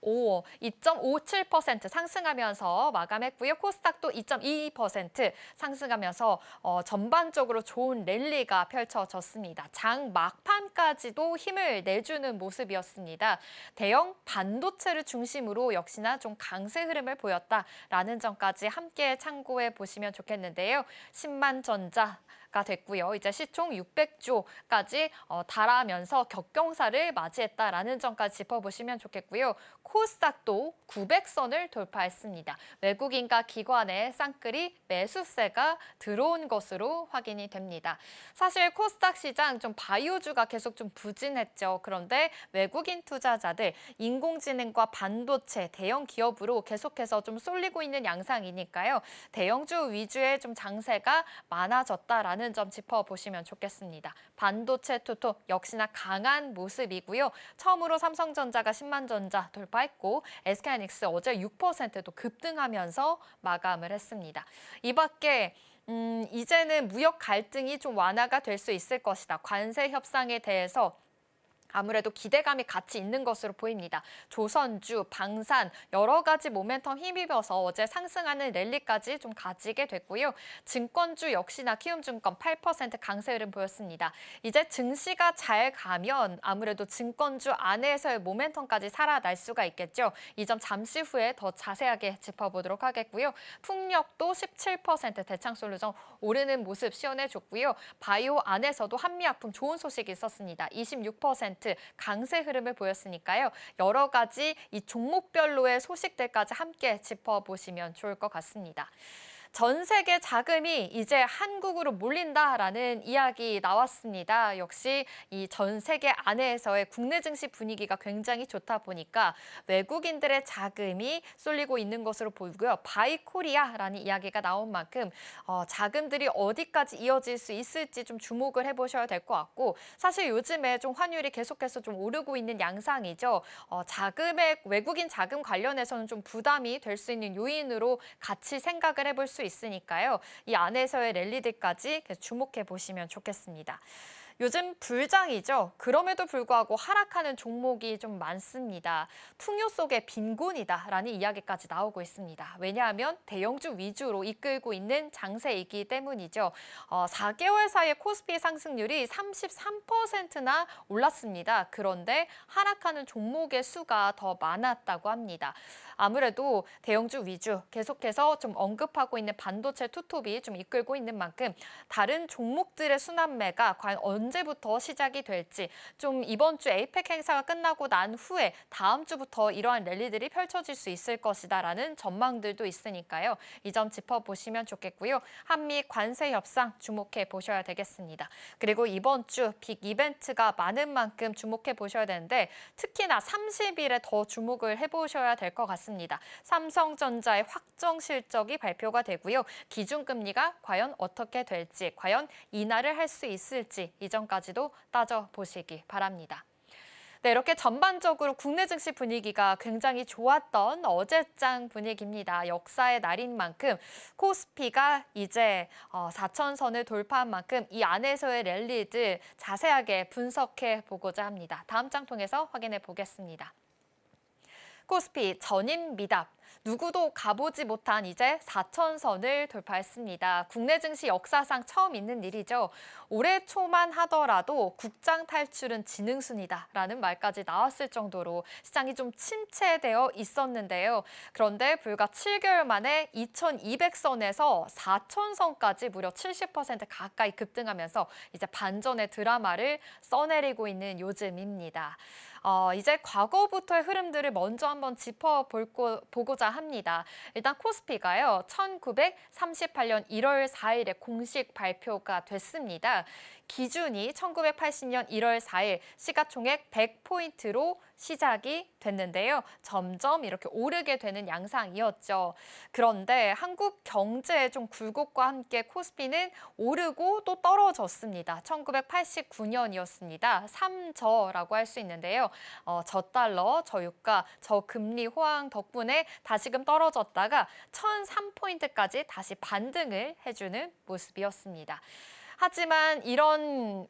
2.57% 상승하면서 마감했고요. 코스닥도 2.22% 상승하면서 전반적으로 좋은 랠리가 펼쳐졌습니다. 장 막판까지도 힘을 내주는 모습이었습니다. 대형 반도체를 중심으로 역시나 좀 강세 흐름을 보였다라는 점까지 함께 참고해 보시면 좋겠는데요. 10만 전자 가 됐고요. 이제 시총 600조까지 달하면서 격경사를 맞이했다라는 점까지 짚어보시면 좋겠고요. 코스닥도 900선을 돌파했습니다. 외국인과 기관의 쌍끌이 매수세가 들어온 것으로 확인이 됩니다. 사실 코스닥 시장 좀 바이오주가 계속 좀 부진했죠. 그런데 외국인 투자자들 인공지능과 반도체, 대형 기업으로 계속해서 좀 쏠리고 있는 양상이니까요. 대형주 위주의 좀 장세가 많아졌다라는 점 짚어보시면 좋겠습니다. 반도체 투톱 역시나 강한 모습이고요. 처음으로 삼성전자가 10만 전자 돌파했고 SK하이닉스 어제 6%도 급등하면서 마감을 했습니다. 이 밖에 이제는 무역 갈등이 좀 완화가 될 수 있을 것이다. 관세 협상에 대해서 아무래도 기대감이 같이 있는 것으로 보입니다. 조선주, 방산 여러 가지 모멘텀 힘입어서 어제 상승하는 랠리까지 좀 가지게 됐고요. 증권주 역시나 키움증권 8% 강세 흐름 보였습니다. 이제 증시가 잘 가면 아무래도 증권주 안에서의 모멘텀까지 살아날 수가 있겠죠. 이 점 잠시 후에 더 자세하게 짚어보도록 하겠고요. 풍력도 17% 대창솔루션 오르는 모습 시원해줬고요. 바이오 안에서도 한미약품 좋은 소식이 있었습니다. 26% 강세 흐름을 보였으니까요. 여러 가지 이 종목별로의 소식들까지 함께 짚어보시면 좋을 것 같습니다. 전 세계 자금이 이제 한국으로 몰린다라는 이야기 나왔습니다. 역시 이 전 세계 안에서의 국내 증시 분위기가 굉장히 좋다 보니까 외국인들의 자금이 쏠리고 있는 것으로 보이고요. 바이 코리아라는 이야기가 나온 만큼 자금들이 어디까지 이어질 수 있을지 좀 주목을 해보셔야 될 것 같고 사실 요즘에 좀 환율이 계속해서 좀 오르고 있는 양상이죠. 외국인 자금 관련해서는 좀 부담이 될 수 있는 요인으로 같이 생각을 해볼 수 있으니까요. 이 안에서의 랠리들까지 주목해 보시면 좋겠습니다. 요즘 불장이죠. 그럼에도 불구하고 하락하는 종목이 좀 많습니다. 풍요 속의 빈곤이다라는 이야기까지 나오고 있습니다. 왜냐하면 대형주 위주로 이끌고 있는 장세이기 때문이죠. 4개월 사이에 코스피 상승률이 33%나 올랐습니다. 그런데 하락하는 종목의 수가 더 많았다고 합니다. 아무래도 대형주 위주 계속해서 좀 언급하고 있는 반도체 투톱이 좀 이끌고 있는 만큼 다른 종목들의 순환매가 과연 언제부터 시작이 될지 좀 이번 주 에이펙 행사가 끝나고 난 후에 다음 주부터 이러한 랠리들이 펼쳐질 수 있을 것이다라는 전망들도 있으니까요. 이 점 짚어보시면 좋겠고요. 한미 관세 협상 주목해 보셔야 되겠습니다. 그리고 이번 주 빅 이벤트가 많은 만큼 주목해 보셔야 되는데 특히나 30일에 더 주목을 해보셔야 될 것 같습니다. 삼성전자의 확정 실적이 발표가 되고요. 기준금리가 과연 어떻게 될지, 과연 인하를 할 수 있을지 이 점까지도 따져보시기 바랍니다. 네, 이렇게 전반적으로 국내 증시 분위기가 굉장히 좋았던 어제장 분위기입니다. 역사의 날인 만큼 코스피가 이제 4천선을 돌파한 만큼 이 안에서의 랠리들 자세하게 분석해 보고자 합니다. 다음 장 통해서 확인해 보겠습니다. 코스피 전인 미답. 누구도 가보지 못한 이제 4천선을 돌파했습니다. 국내 증시 역사상 처음 있는 일이죠. 올해 초만 하더라도 국장 탈출은 지능순이다라는 말까지 나왔을 정도로 시장이 좀 침체되어 있었는데요. 그런데 불과 7개월 만에 2,200선에서 4천선까지 무려 70% 가까이 급등하면서 이제 반전의 드라마를 써내리고 있는 요즘입니다. 이제 과거부터의 흐름들을 먼저 한번 짚어보고자 합니다. 일단 코스피가요. 1938년 1월 4일에 공식 발표가 됐습니다. 기준이 1980년 1월 4일 시가총액 100포인트로 시작이 됐는데요. 점점 이렇게 오르게 되는 양상이었죠. 그런데 한국 경제의 좀 굴곡과 함께 코스피는 오르고 또 떨어졌습니다. 1989년이었습니다. 3저라고 할 수 있는데요. 저달러, 저유가, 저금리 호황 덕분에 다시금 떨어졌다가 1003포인트까지 다시 반등을 해주는 모습이었습니다. 하지만 이런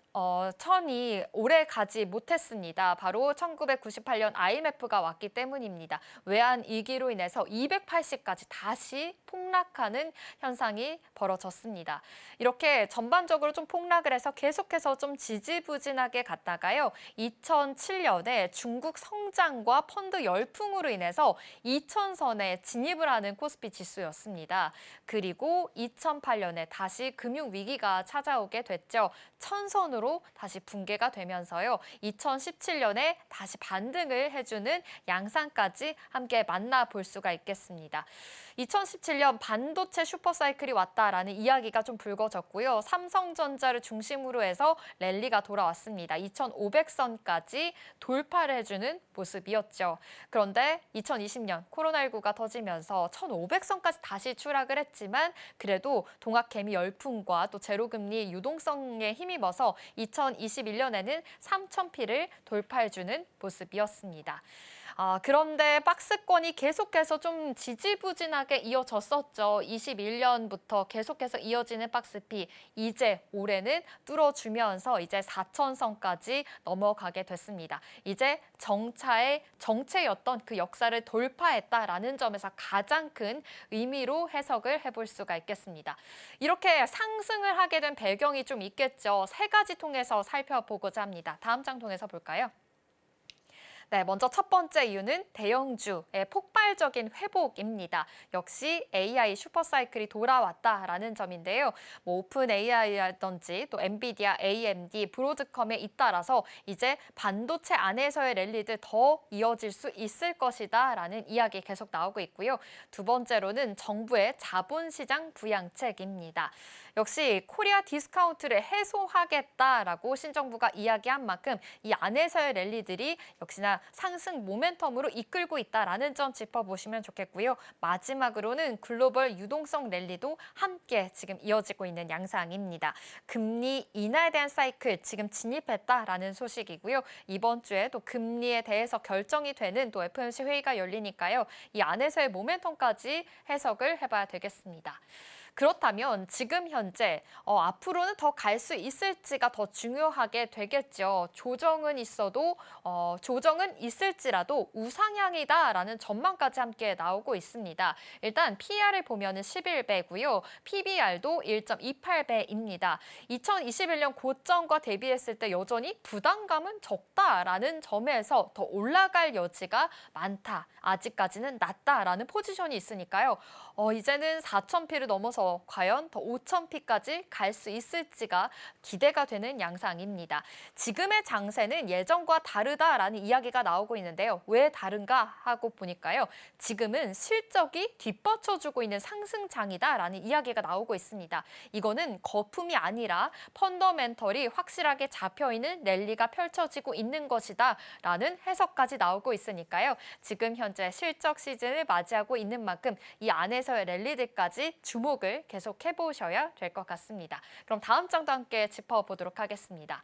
천이 오래 가지 못했습니다. 바로 1998년 IMF가 왔기 때문입니다. 외환위기로 인해서 280까지 다시 폭락하는 현상이 벌어졌습니다. 이렇게 전반적으로 좀 폭락을 해서 계속해서 좀 지지부진하게 갔다가요. 2007년에 중국 성장과 펀드 열풍으로 인해서 2천선에 진입을 하는 코스피 지수였습니다. 그리고 2008년에 다시 금융위기가 찾아오게 됐죠. 1000선으로 다시 붕괴가 되면서요. 2017년에 다시 반등을 해주는 양상까지 함께 만나볼 수가 있겠습니다. 2017년 반도체 슈퍼사이클이 왔다라는 이야기가 좀 불거졌고요. 삼성전자를 중심으로 해서 랠리가 돌아왔습니다. 2500선까지 돌파를 해주는 모습이었죠. 그런데 2020년 코로나19가 터지면서 1500선까지 다시 추락을 했지만 그래도 동학개미 열풍과 또 제로금리 유동성에 힘입어서 2021년에는 3000P를 돌파해주는 모습이었습니다. 그런데 박스권이 계속해서 좀 지지부진하게 이어졌었죠. 21년부터 계속해서 이어지는 박스피, 이제 올해는 뚫어주면서 이제 4천선까지 넘어가게 됐습니다. 이제 정체였던 그 역사를 돌파했다라는 점에서 가장 큰 의미로 해석을 해볼 수가 있겠습니다. 이렇게 상승을 하게 된 배경이 좀 있겠죠. 세 가지 통해서 살펴보고자 합니다. 다음 장 통해서 볼까요? 네, 먼저 첫 번째 이유는 대형주의 폭발적인 회복입니다. 역시 AI 슈퍼사이클이 돌아왔다라는 점인데요. 오픈 AI라든지 또 엔비디아, AMD, 브로드컴에 잇따라서 이제 반도체 안에서의 랠리들 더 이어질 수 있을 것이다라는 이야기 계속 나오고 있고요. 두 번째로는 정부의 자본시장 부양책입니다. 역시 코리아 디스카운트를 해소하겠다라고 신정부가 이야기한 만큼 이 안에서의 랠리들이 역시나 상승 모멘텀으로 이끌고 있다라는 점 짚어보시면 좋겠고요. 마지막으로는 글로벌 유동성 랠리도 함께 지금 이어지고 있는 양상입니다. 금리 인하에 대한 사이클 지금 진입했다라는 소식이고요. 이번 주에 또 금리에 대해서 결정이 되는 또 FOMC 회의가 열리니까요. 이 안에서의 모멘텀까지 해석을 해봐야 되겠습니다. 그렇다면 지금 현재 앞으로는 더 갈 수 있을지가 더 중요하게 되겠죠. 조정은 있을지라도 우상향이다라는 전망까지 함께 나오고 있습니다. 일단 PER을 보면은 11배고요. PBR도 1.28배입니다. 2021년 고점과 대비했을 때 여전히 부담감은 적다라는 점에서 더 올라갈 여지가 많다. 아직까지는 낮다라는 포지션이 있으니까요. 이제는 4,000피를 넘어서 과연 더 5,000피까지 갈 수 있을지가 기대가 되는 양상입니다. 지금의 장세는 예전과 다르다라는 이야기가 나오고 있는데요. 왜 다른가 하고 보니까요. 지금은 실적이 뒷받쳐주고 있는 상승장이다라는 이야기가 나오고 있습니다. 이거는 거품이 아니라 펀더멘털이 확실하게 잡혀있는 랠리가 펼쳐지고 있는 것이다라는 해석까지 나오고 있으니까요. 지금 현재 실적 시즌을 맞이하고 있는 만큼 이 안에서의 랠리들까지 주목을 계속 해보셔야 될 것 같습니다. 그럼 다음 장도 함께 짚어보도록 하겠습니다.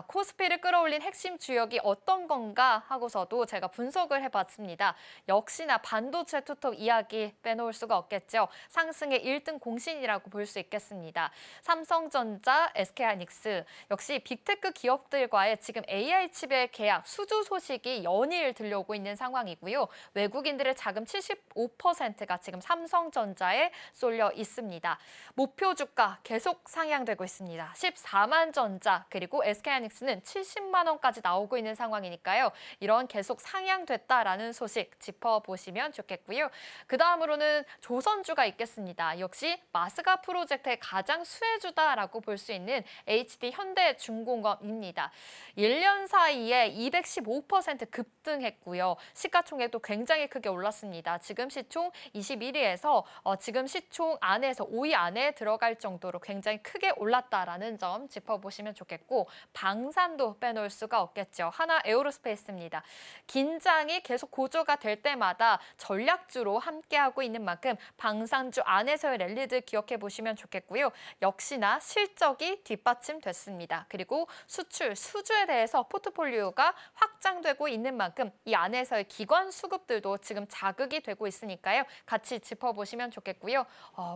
코스피를 끌어올린 핵심 주역이 어떤 건가 하고서도 제가 분석을 해봤습니다. 역시나 반도체 투톱 이야기 빼놓을 수가 없겠죠. 상승의 1등 공신이라고 볼 수 있겠습니다. 삼성전자, SK하이닉스 역시 빅테크 기업들과의 지금 AI 칩의 계약 수주 소식이 연일 들려오고 있는 상황이고요. 외국인들의 자금 75%가 지금 삼성전자에 쏠려 있습니다. 목표 주가 계속 상향되고 있습니다. 14만 전자 그리고 SK하이닉스는 70만 원까지 나오고 있는 상황이니까요. 이런 계속 상향됐다라는 소식 짚어보시면 좋겠고요. 그 다음으로는 조선주가 있겠습니다. 역시 마스가 프로젝트의 가장 수혜주다라고 볼 수 있는 HD 현대중공업입니다. 1년 사이에 215% 급등했고요. 시가총액도 굉장히 크게 올랐습니다. 지금 시총 21위에서 지금 시총 안에서 5위 안에 들어갈 정도로 굉장히 크게 올랐다라는 점 짚어보시면 좋겠고 방산도 빼놓을 수가 없겠죠. 하나 에어로스페이스입니다. 긴장이 계속 고조가 될 때마다 전략주로 함께하고 있는 만큼 방산주 안에서의 랠리들 기억해 보시면 좋겠고요. 역시나 실적이 뒷받침됐습니다. 그리고 수출, 수주에 대해서 포트폴리오가 확장되고 있는 만큼 이 안에서의 기관 수급들도 지금 자극이 되고 있으니까요. 같이 짚어보시면 좋겠고요.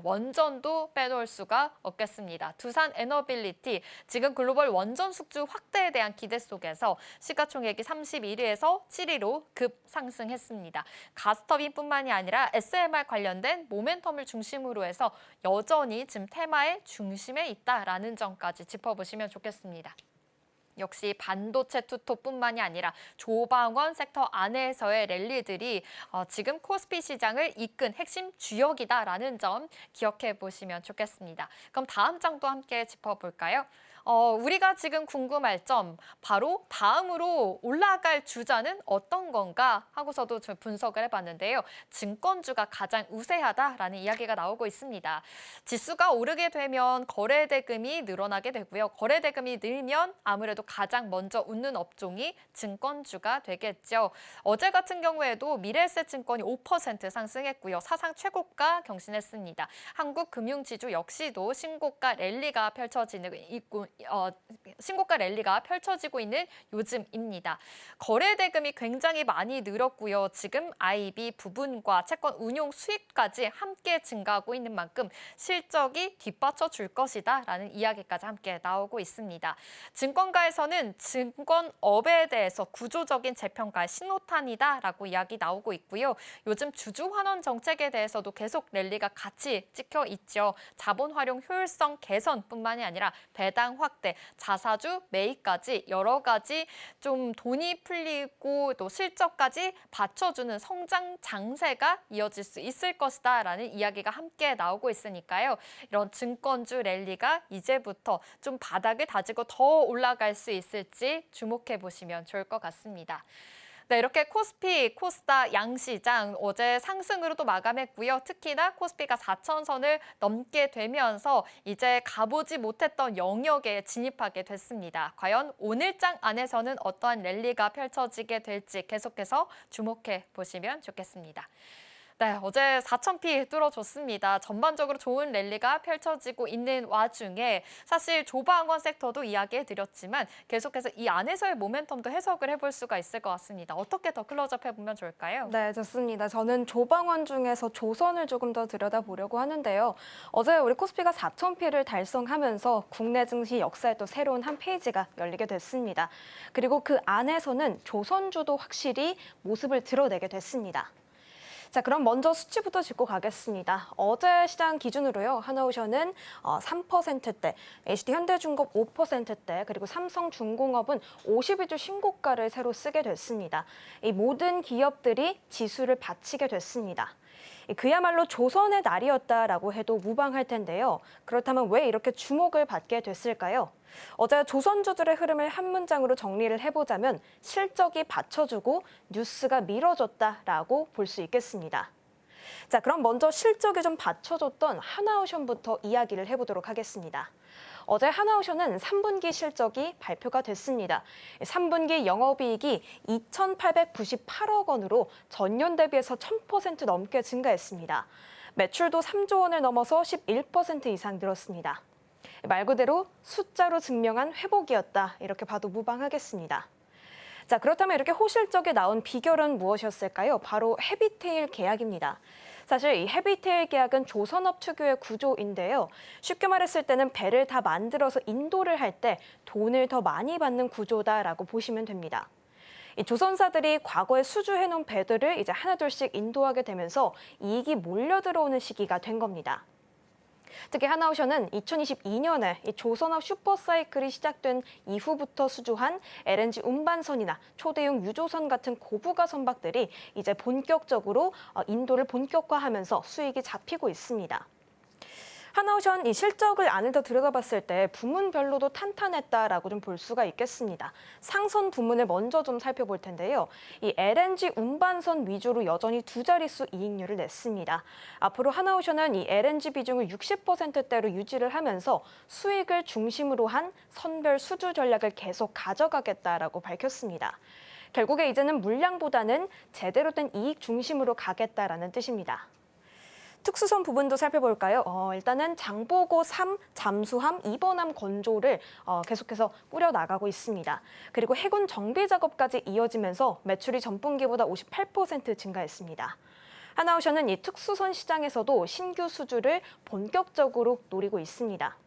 원전도 빼놓을 수가 없겠습니다. 두산 에너빌리티, 지금 글로벌 원전 숙주 확대에 대한 기대 속에서 시가총액이 31위에서 7위로 급 상승했습니다. 가스터빈뿐만이 아니라 SMR 관련된 모멘텀을 중심으로 해서 여전히 지금 테마의 중심에 있다라는 점까지 짚어보시면 좋겠습니다. 역시 반도체 투톱뿐만이 아니라 조방원 섹터 안에서의 랠리들이 지금 코스피 시장을 이끈 핵심 주역이다라는 점 기억해 보시면 좋겠습니다. 그럼 다음 장도 함께 짚어볼까요? 우리가 지금 궁금할 점, 바로 다음으로 올라갈 주자는 어떤 건가 하고서도 좀 분석을 해봤는데요. 증권주가 가장 우세하다라는 이야기가 나오고 있습니다. 지수가 오르게 되면 거래대금이 늘어나게 되고요. 거래대금이 늘면 아무래도 가장 먼저 웃는 업종이 증권주가 되겠죠. 어제 같은 경우에도 미래에셋증권이 5% 상승했고요. 사상 최고가 경신했습니다. 한국금융지주 역시도 신고가 랠리가 펼쳐지고 있는 요즘입니다. 거래대금이 굉장히 많이 늘었고요. 지금 IB 부분과 채권 운용 수익까지 함께 증가하고 있는 만큼 실적이 뒷받쳐 줄 것이다라는 이야기까지 함께 나오고 있습니다. 증권가에서는 증권업에 대해서 구조적인 재평가의 신호탄이다라고 이야기 나오고 있고요. 요즘 주주 환원 정책에 대해서도 계속 랠리가 같이 찍혀 있죠. 자본 활용 효율성 개선뿐만이 아니라 배당 확대, 자사주 매입까지 여러 가지 좀 돈이 풀리고 또 실적까지 받쳐주는 성장 장세가 이어질 수 있을 것이다라는 이야기가 함께 나오고 있으니까요. 이런 증권주 랠리가 이제부터 좀 바닥을 다지고 더 올라갈 수 있을지 주목해 보시면 좋을 것 같습니다. 네, 이렇게 코스피, 코스닥 양시장 어제 상승으로도 마감했고요. 특히나 코스피가 4,000선을 넘게 되면서 이제 가보지 못했던 영역에 진입하게 됐습니다. 과연 오늘장 안에서는 어떠한 랠리가 펼쳐지게 될지 계속해서 주목해 보시면 좋겠습니다. 네, 어제 4,000피 뚫어줬습니다. 전반적으로 좋은 랠리가 펼쳐지고 있는 와중에 사실 조방원 섹터도 이야기해드렸지만 계속해서 이 안에서의 모멘텀도 해석을 해볼 수가 있을 것 같습니다. 어떻게 더 클로즈업 해보면 좋을까요? 네, 좋습니다. 저는 조방원 중에서 조선을 조금 더 들여다보려고 하는데요. 어제 우리 코스피가 4,000피를 달성하면서 국내 증시 역사에 또 새로운 한 페이지가 열리게 됐습니다. 그리고 그 안에서는 조선주도 확실히 모습을 드러내게 됐습니다. 자, 그럼 먼저 수치부터 짚고 가겠습니다. 어제 시장 기준으로요. 하나오션은 3%대, HD현대중공업 5%대, 그리고 삼성중공업은 52주 신고가를 새로 쓰게 됐습니다. 이 모든 기업들이 지수를 바치게 됐습니다. 그야말로 조선의 날이었다라고 해도 무방할 텐데요. 그렇다면 왜 이렇게 주목을 받게 됐을까요? 어제 조선주들의 흐름을 한 문장으로 정리를 해보자면 실적이 받쳐주고 뉴스가 미뤄졌다라고 볼 수 있겠습니다. 자, 그럼 먼저 실적이 좀 받쳐줬던 하나오션부터 이야기를 해보도록 하겠습니다. 어제 하나오션은 3분기 실적이 발표가 됐습니다. 3분기 영업이익이 2,898억 원으로 전년 대비해서 1,000% 넘게 증가했습니다. 매출도 3조 원을 넘어서 11% 이상 늘었습니다. 말 그대로 숫자로 증명한 회복이었다, 이렇게 봐도 무방하겠습니다. 자, 그렇다면 이렇게 호실적에 나온 비결은 무엇이었을까요? 바로 헤비테일 계약입니다. 사실 이 헤비테일 계약은 조선업 특유의 구조인데요. 쉽게 말했을 때는 배를 다 만들어서 인도를 할 때 돈을 더 많이 받는 구조다라고 보시면 됩니다. 이 조선사들이 과거에 수주해놓은 배들을 이제 하나둘씩 인도하게 되면서 이익이 몰려 들어오는 시기가 된 겁니다. 특히 하나오션은 2022년에 이 조선업 슈퍼사이클이 시작된 이후부터 수주한 LNG 운반선이나 초대형 유조선 같은 고부가 선박들이 이제 본격적으로 인도를 본격화하면서 수익이 잡히고 있습니다. 하나오션 이 실적을 안을 더 들여다봤을 때 부문별로도 탄탄했다라고 좀 볼 수가 있겠습니다. 상선 부문을 먼저 좀 살펴볼 텐데요. 이 LNG 운반선 위주로 여전히 두 자릿수 이익률을 냈습니다. 앞으로 하나오션은 이 LNG 비중을 60%대로 유지를 하면서 수익을 중심으로 한 선별 수주 전략을 계속 가져가겠다라고 밝혔습니다. 결국에 이제는 물량보다는 제대로 된 이익 중심으로 가겠다라는 뜻입니다. 특수선 부분도 살펴볼까요? 일단은 장보고 3 잠수함 2번함 건조를 계속해서 꾸려나가고 있습니다. 그리고 해군 정비 작업까지 이어지면서 매출이 전분기보다 58% 증가했습니다. 하나오션은 이 특수선 시장에서도 신규 수주를 본격적으로 노리고 있습니다.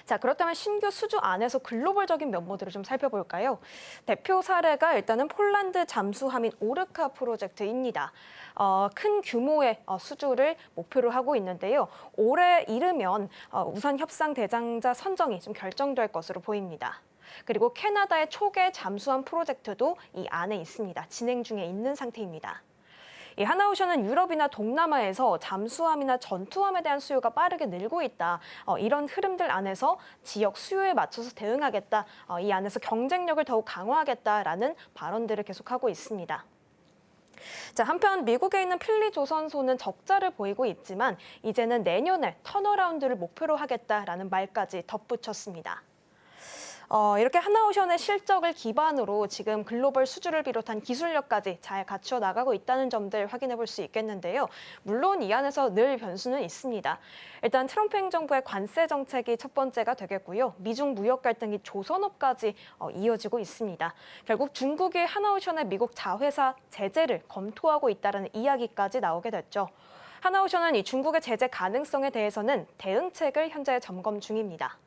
자, 그렇다면 신규 수주 안에서 글로벌적인 면모들을 좀 살펴볼까요? 대표 사례가 일단은 폴란드 잠수함인 오르카 프로젝트입니다. 큰 규모의 수주를 목표로 하고 있는데요. 올해 이르면 우선 협상 대상자 선정이 좀 결정될 것으로 보입니다. 그리고 캐나다의 초계 잠수함 프로젝트도 이 안에 있습니다. 진행 중에 있는 상태입니다. 이 하나오션은 유럽이나 동남아에서 잠수함이나 전투함에 대한 수요가 빠르게 늘고 있다. 이런 흐름들 안에서 지역 수요에 맞춰서 대응하겠다. 이 안에서 경쟁력을 더욱 강화하겠다라는 발언들을 계속하고 있습니다. 자, 한편 미국에 있는 필리조선소는 적자를 보이고 있지만 이제는 내년에 턴어라운드를 목표로 하겠다라는 말까지 덧붙였습니다. 이렇게 하나오션의 실적을 기반으로 지금 글로벌 수주를 비롯한 기술력까지 잘 갖춰 나가고 있다는 점들 확인해 볼 수 있겠는데요. 물론 이 안에서 늘 변수는 있습니다. 일단 트럼프 행정부의 관세 정책이 첫 번째가 되겠고요. 미중 무역 갈등이 조선업까지 이어지고 있습니다. 결국 중국이 하나오션의 미국 자회사 제재를 검토하고 있다는 이야기까지 나오게 됐죠. 하나오션은 이 중국의 제재 가능성에 대해서는 대응책을 현재 점검 중입니다.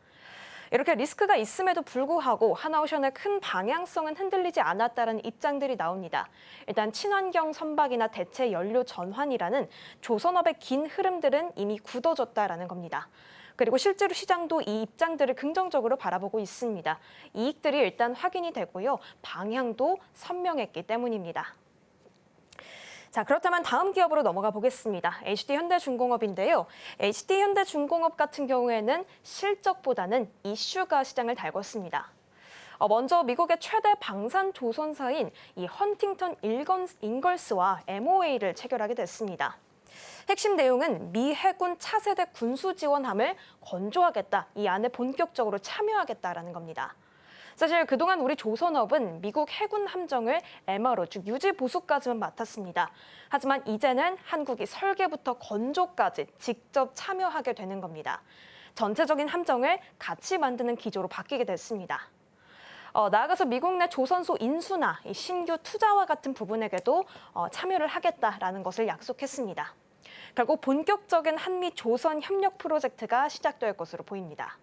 이렇게 리스크가 있음에도 불구하고 하나오션의 큰 방향성은 흔들리지 않았다는 입장들이 나옵니다. 일단 친환경 선박이나 대체 연료 전환이라는 조선업의 긴 흐름들은 이미 굳어졌다라는 겁니다. 그리고 실제로 시장도 이 입장들을 긍정적으로 바라보고 있습니다. 이익들이 일단 확인이 되고요. 방향도 선명했기 때문입니다. 자, 그렇다면 다음 기업으로 넘어가 보겠습니다. HD현대중공업인데요. HD현대중공업 같은 경우에는 실적보다는 이슈가 시장을 달궜습니다. 먼저 미국의 최대 방산 조선사인 이 헌팅턴 인걸스와 MOA를 체결하게 됐습니다. 핵심 내용은 미 해군 차세대 군수 지원함을 건조하겠다, 이 안에 본격적으로 참여하겠다라는 겁니다. 사실 그동안 우리 조선업은 미국 해군 함정을 MRO, 즉 유지 보수까지만 맡았습니다. 하지만 이제는 한국이 설계부터 건조까지 직접 참여하게 되는 겁니다. 전체적인 함정을 같이 만드는 기조로 바뀌게 됐습니다. 나아가서 미국 내 조선소 인수나 신규 투자와 같은 부분에게도 참여를 하겠다라는 것을 약속했습니다. 결국 본격적인 한미 조선 협력 프로젝트가 시작될 것으로 보입니다.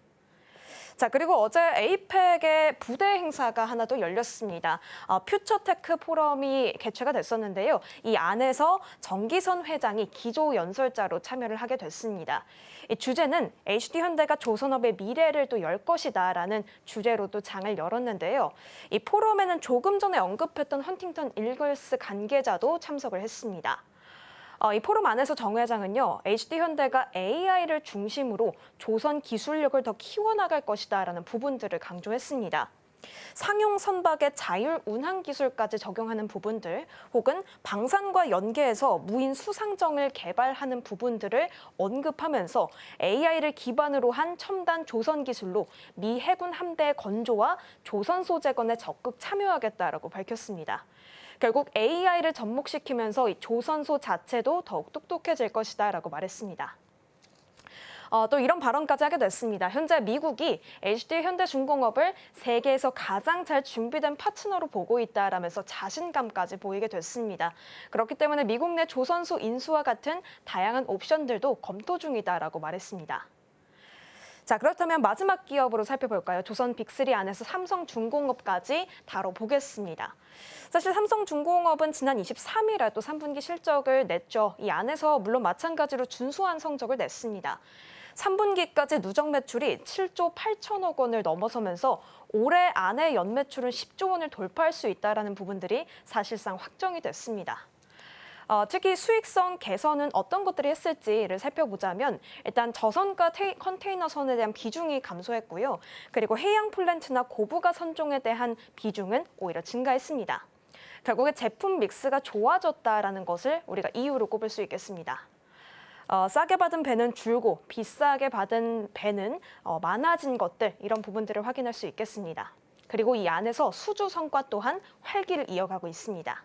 자, 그리고 어제 에이펙의 부대 행사가 하나 더 열렸습니다. 퓨처테크 포럼이 개최가 됐었는데요. 이 안에서 정기선 회장이 기조 연설자로 참여를 하게 됐습니다. 이 주제는 HD현대가 조선업의 미래를 또 열 것이다라는 주제로도 장을 열었는데요. 이 포럼에는 조금 전에 언급했던 헌팅턴 일걸스 관계자도 참석을 했습니다. 이 포럼 안에서 정 회장은요, HD현대가 AI를 중심으로 조선 기술력을 더 키워나갈 것이다라는 부분들을 강조했습니다. 상용 선박의 자율 운항 기술까지 적용하는 부분들, 혹은 방산과 연계해서 무인 수상정을 개발하는 부분들을 언급하면서 AI를 기반으로 한 첨단 조선 기술로 미 해군 함대의 건조와 조선소 재건에 적극 참여하겠다라고 밝혔습니다. 결국 AI를 접목시키면서 이 조선소 자체도 더욱 똑똑해질 것이다라고 말했습니다. 또 이런 발언까지 하게 됐습니다. 현재 미국이 HD현대중공업을 세계에서 가장 잘 준비된 파트너로 보고 있다라면서 자신감까지 보이게 됐습니다. 그렇기 때문에 미국 내 조선소 인수와 같은 다양한 옵션들도 검토 중이다라고 말했습니다. 자, 그렇다면 마지막 기업으로 살펴볼까요? 조선 빅3 안에서 삼성중공업까지 다뤄보겠습니다. 사실 삼성중공업은 지난 23일에 또 3분기 실적을 냈죠. 이 안에서 물론 마찬가지로 준수한 성적을 냈습니다. 3분기까지 누적 매출이 7조 8천억 원을 넘어서면서 올해 안에 연매출은 10조 원을 돌파할 수 있다는 부분들이 사실상 확정이 됐습니다. 특히 수익성 개선은 어떤 것들이 했을지를 살펴보자면 일단 저선가 컨테이너선에 대한 비중이 감소했고요. 그리고 해양 플랜트나 고부가 선종에 대한 비중은 오히려 증가했습니다. 결국에 제품 믹스가 좋아졌다라는 것을 우리가 이유로 꼽을 수 있겠습니다. 싸게 받은 배는 줄고 비싸게 받은 배는 많아진 것들, 이런 부분들을 확인할 수 있겠습니다. 그리고 이 안에서 수주 성과 또한 활기를 이어가고 있습니다.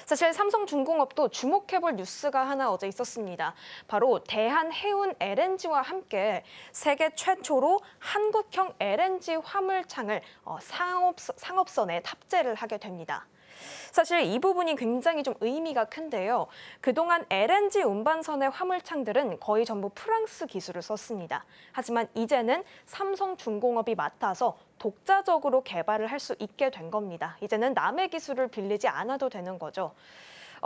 사실 삼성중공업도 주목해볼 뉴스가 하나 어제 있었습니다. 바로 대한해운 LNG와 함께 세계 최초로 한국형 LNG 화물창을 상업선에 탑재를 하게 됩니다. 사실 이 부분이 굉장히 좀 의미가 큰데요. 그동안 LNG 운반선의 화물창들은 거의 전부 프랑스 기술을 썼습니다. 하지만 이제는 삼성중공업이 맡아서 독자적으로 개발을 할 수 있게 된 겁니다. 이제는 남의 기술을 빌리지 않아도 되는 거죠.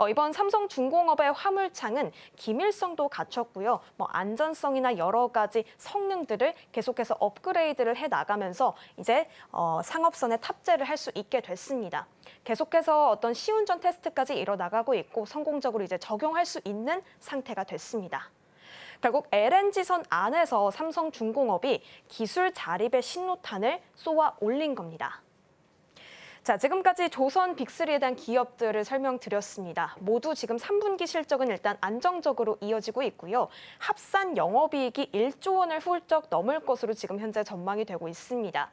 이번 삼성중공업의 화물창은 기밀성도 갖췄고요. 안전성이나 여러 가지 성능들을 계속해서 업그레이드를 해 나가면서 이제 상업선에 탑재를 할 수 있게 됐습니다. 계속해서 어떤 시운전 테스트까지 이뤄나가고 있고 성공적으로 이제 적용할 수 있는 상태가 됐습니다. 결국 LNG선 안에서 삼성중공업이 기술 자립의 신호탄을 쏘아 올린 겁니다. 자, 지금까지 조선 빅3에 대한 기업들을 설명드렸습니다. 모두 지금 3분기 실적은 일단 안정적으로 이어지고 있고요. 합산 영업이익이 1조 원을 훌쩍 넘을 것으로 지금 현재 전망이 되고 있습니다.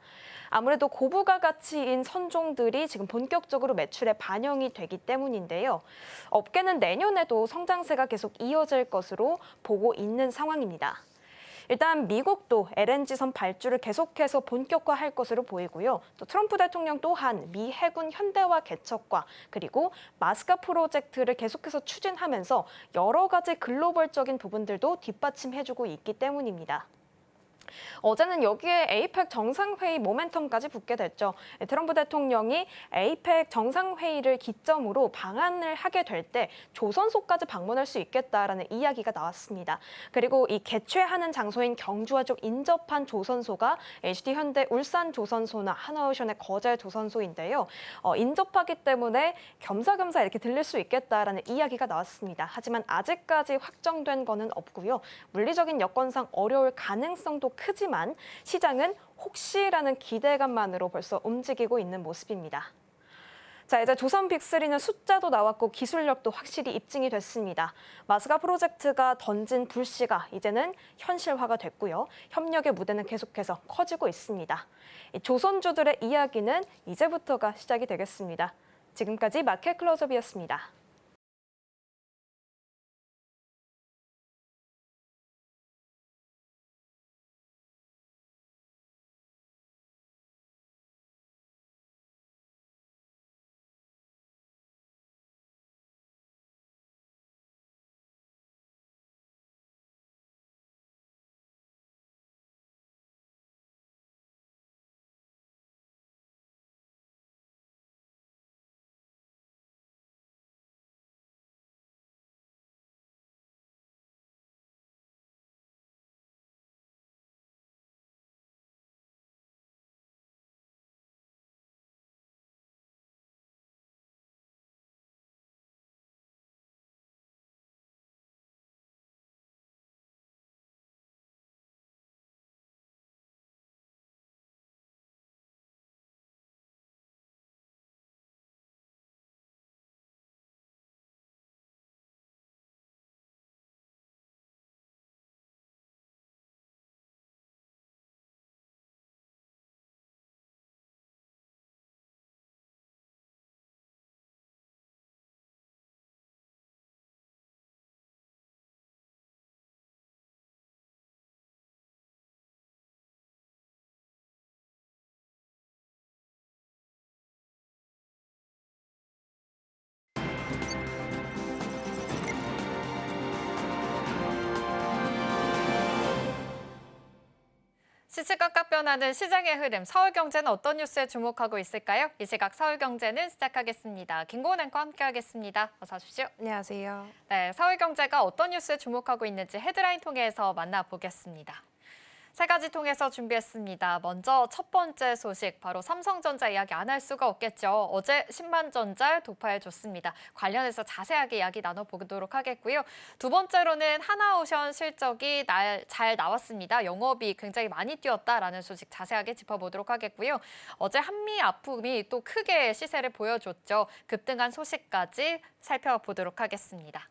아무래도 고부가 가치인 선종들이 지금 본격적으로 매출에 반영이 되기 때문인데요. 업계는 내년에도 성장세가 계속 이어질 것으로 보고 있는 상황입니다. 일단 미국도 LNG선 발주를 계속해서 본격화할 것으로 보이고요. 또 트럼프 대통령 또한 미 해군 현대화 개척과 그리고 마스카 프로젝트를 계속해서 추진하면서 여러 가지 글로벌적인 부분들도 뒷받침해주고 있기 때문입니다. 어제는 여기에 에이펙 정상회의 모멘텀까지 붙게 됐죠. 트럼프 대통령이 에이펙 정상회의를 기점으로 방한을 하게 될 때 조선소까지 방문할 수 있겠다라는 이야기가 나왔습니다. 그리고 이 개최하는 장소인 경주와 좀 인접한 조선소가 HD현대 울산 조선소나 하나오션의 거제 조선소인데요. 인접하기 때문에 겸사겸사 이렇게 들릴 수 있겠다라는 이야기가 나왔습니다. 하지만 아직까지 확정된 거는 없고요. 물리적인 여건상 어려울 가능성도 크지만 시장은 혹시라는 기대감만으로 벌써 움직이고 있는 모습입니다. 자, 이제 조선 빅3는 숫자도 나왔고 기술력도 확실히 입증이 됐습니다. 마스가 프로젝트가 던진 불씨가 이제는 현실화가 됐고요. 협력의 무대는 계속해서 커지고 있습니다. 이 조선주들의 이야기는 이제부터가 시작이 되겠습니다. 지금까지 마켓 클로즈업이었습니다. 시시각각 변하는 시장의 흐름, 서울경제는 어떤 뉴스에 주목하고 있을까요? 이 시각 서울경제는 시작하겠습니다. 김고은 앵커와 함께하겠습니다. 어서 오십시오. 안녕하세요. 네, 서울경제가 어떤 뉴스에 주목하고 있는지 헤드라인 통해서 만나보겠습니다. 세 가지 통해서 준비했습니다. 먼저 첫 번째 소식, 바로 삼성전자 이야기 안 할 수가 없겠죠. 어제 10만 전자 도파해줬습니다. 관련해서 자세하게 이야기 나눠보도록 하겠고요. 두 번째로는 하나오션 실적이 잘 나왔습니다. 영업이 굉장히 많이 뛰었다라는 소식 자세하게 짚어보도록 하겠고요. 어제 한미아품이 또 크게 시세를 보여줬죠. 급등한 소식까지 살펴보도록 하겠습니다.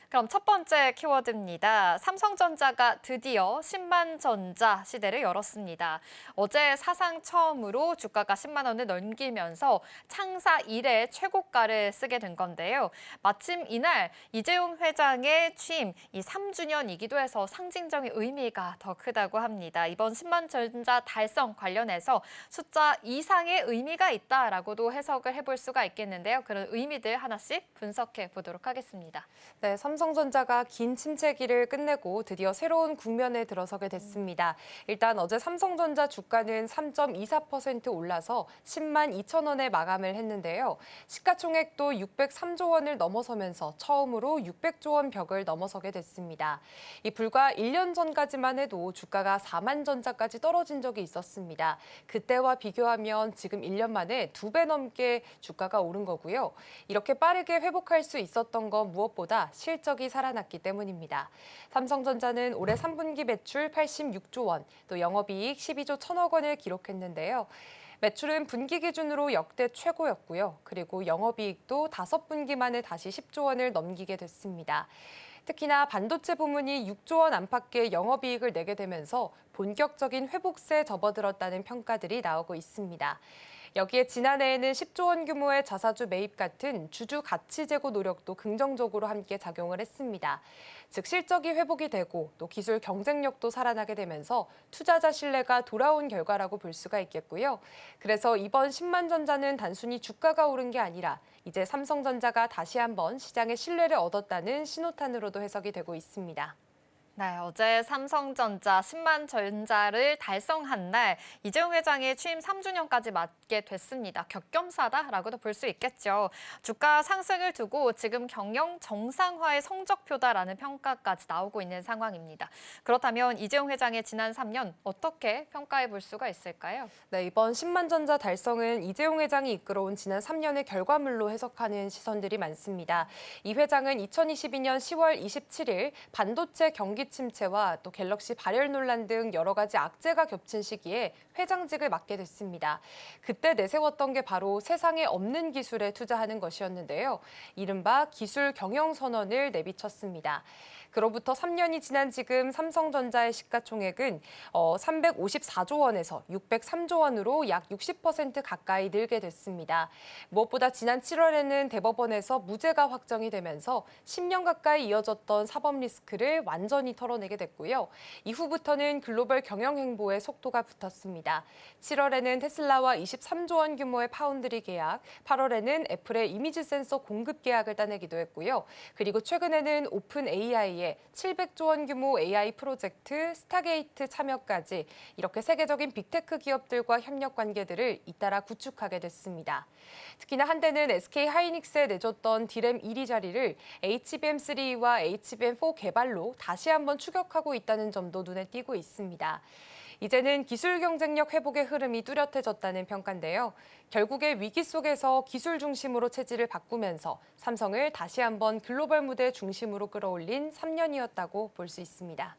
그럼 첫 번째 키워드입니다. 삼성전자가 드디어 10만 전자 시대를 열었습니다. 어제 사상 처음으로 주가가 10만 원을 넘기면서 창사 이래 최고가를 쓰게 된 건데요. 마침 이날 이재용 회장의 취임 이 3주년이기도 해서 상징적인 의미가 더 크다고 합니다. 이번 10만 전자 달성 관련해서 숫자 이상의 의미가 있다라고도 해석을 해볼 수가 있겠는데요. 그런 의미들 하나씩 분석해 보도록 하겠습니다. 네, 삼성전자가 긴 침체기를 끝내고 드디어 새로운 국면에 들어서게 됐습니다. 일단 어제 삼성전자 주가는 3.24% 올라서 10만 2천 원에 마감을 했는데요. 시가총액도 603조 원을 넘어서면서 처음으로 600조 원 벽을 넘어서게 됐습니다. 이 불과 1년 전까지만 해도 주가가 4만 전자까지 떨어진 적이 있었습니다. 그때와 비교하면 지금 1년 만에 2배 넘게 주가가 오른 거고요. 이렇게 빠르게 회복할 수 있었던 건 무엇보다 실적이 살아났기 때문입니다. 삼성전자는 올해 3분기 매출 86조 원, 또 영업이익 12조 1천억 원을 기록했는데요. 매출은 분기 기준으로 역대 최고였고요. 그리고 영업이익도 5분기 만에 다시 10조 원을 넘기게 됐습니다. 특히나 반도체 부문이 6조 원 안팎의 영업이익을 내게 되면서 본격적인 회복세에 접어들었다는 평가들이 나오고 있습니다. 여기에 지난해에는 10조 원 규모의 자사주 매입 같은 주주 가치 제고 노력도 긍정적으로 함께 작용을 했습니다. 즉 실적이 회복이 되고 또 기술 경쟁력도 살아나게 되면서 투자자 신뢰가 돌아온 결과라고 볼 수가 있겠고요. 그래서 이번 10만 전자는 단순히 주가가 오른 게 아니라 이제 삼성전자가 다시 한번 시장의 신뢰를 얻었다는 신호탄으로도 해석이 되고 있습니다. 네, 어제 삼성전자 10만 전자를 달성한 날 이재용 회장의 취임 3주년까지 맞게 됐습니다. 격겸사다라고도 볼 수 있겠죠. 주가 상승을 두고 지금 경영 정상화의 성적표다라는 평가까지 나오고 있는 상황입니다. 그렇다면 이재용 회장의 지난 3년 어떻게 평가해 볼 수가 있을까요? 네, 이번 10만 전자 달성은 이재용 회장이 이끌어온 지난 3년의 결과물로 해석하는 시선들이 많습니다. 이 회장은 2022년 10월 27일 반도체 경기 경기 침체와 또 갤럭시 발열 논란 등 여러 가지 악재가 겹친 시기에 회장직을 맡게 됐습니다. 그때 내세웠던 게 바로 세상에 없는 기술에 투자하는 것이었는데요. 이른바 기술 경영 선언을 내비쳤습니다. 그로부터 3년이 지난 지금 삼성전자의 시가총액은 354조 원에서 603조 원으로 약 60% 가까이 늘게 됐습니다. 무엇보다 지난 7월에는 대법원에서 무죄가 확정이 되면서 10년 가까이 이어졌던 사법 리스크를 완전히 털어내게 됐고요. 이후부터는 글로벌 경영 행보에 속도가 붙었습니다. 7월에는 테슬라와 23조 원 규모의 파운드리 계약, 8월에는 애플의 이미지 센서 공급 계약을 따내기도 했고요. 그리고 최근에는 오픈 AI의 700조 원 규모 AI 프로젝트 스타게이트 참여까지 이렇게 세계적인 빅테크 기업들과 협력 관계들을 잇따라 구축하게 됐습니다. 특히나 한때는 SK 하이닉스에 내줬던 디램 1위 자리를 HBM3와 HBM4 개발로 다시 한번 추격하고 있다는 점도 눈에 띄고 있습니다. 이제는 기술 경쟁력 회복의 흐름이 뚜렷해졌다는 평가인데요. 결국에 위기 속에서 기술 중심으로 체질을 바꾸면서 삼성을 다시 한번 글로벌 무대 중심으로 끌어올린 3년이었다고 볼 수 있습니다.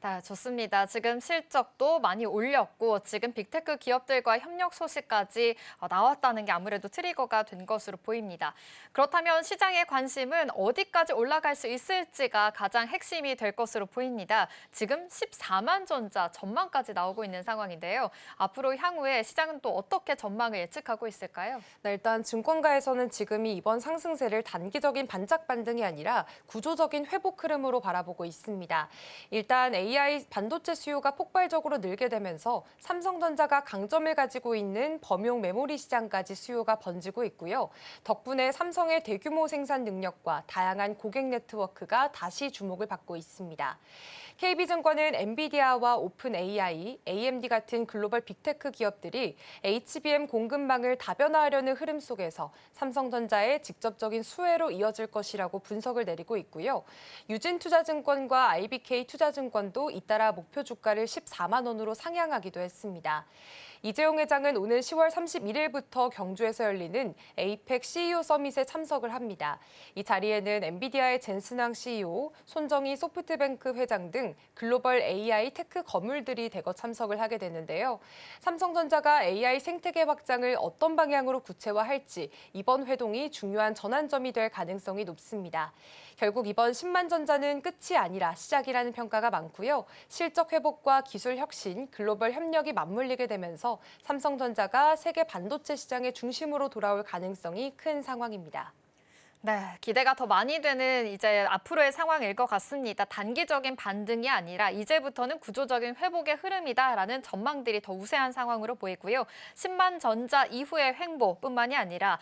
네, 좋습니다. 지금 실적도 많이 올렸고 지금 빅테크 기업들과 협력 소식까지 나왔다는 게 아무래도 트리거가 된 것으로 보입니다. 그렇다면 시장의 관심은 어디까지 올라갈 수 있을지가 가장 핵심이 될 것으로 보입니다. 지금 14만 전자 전망까지 나오고 있는 상황인데요. 앞으로 향후에 시장은 또 어떻게 전망을 예측하고 있을까요? 네, 일단 증권가에서는 지금이 이번 상승세를 단기적인 반짝 반등이 아니라 구조적인 회복 흐름으로 바라보고 있습니다. 일단 AI 반도체 수요가 폭발적으로 늘게 되면서 삼성전자가 강점을 가지고 있는 범용 메모리 시장까지 수요가 번지고 있고요. 덕분에 삼성의 대규모 생산 능력과 다양한 고객 네트워크가 다시 주목을 받고 있습니다. KB증권은 엔비디아와 오픈 AI, AMD 같은 글로벌 빅테크 기업들이 HBM 공급망을 다변화하려는 흐름 속에서 삼성전자의 직접적인 수혜로 이어질 것이라고 분석을 내리고 있고요. 유진투자증권과 IBK투자증권도 잇따라 목표 주가를 14만 원으로 상향하기도 했습니다. 이재용 회장은 오늘 10월 31일부터 경주에서 열리는 에이펙 CEO 서밋에 참석을 합니다. 이 자리에는 엔비디아의 젠슨왕 CEO, 손정희 소프트뱅크 회장 등 글로벌 AI 테크 거물들이 대거 참석을 하게 되는데요. 삼성전자가 AI 생태계 확장을 어떤 방향으로 구체화할지 이번 회동이 중요한 전환점이 될 가능성이 높습니다. 결국 이번 10만 전자는 끝이 아니라 시작이라는 평가가 많고요. 실적 회복과 기술 혁신, 글로벌 협력이 맞물리게 되면서 삼성전자가 세계 반도체 시장의 중심으로 돌아올 가능성이 큰 상황입니다. 네, 기대가 더 많이 되는 이제 앞으로의 상황일 것 같습니다. 단기적인 반등이 아니라 이제부터는 구조적인 회복의 흐름이다라는 전망들이 더 우세한 상황으로 보이고요. 10만 전자 이후의 횡보뿐만이 아니라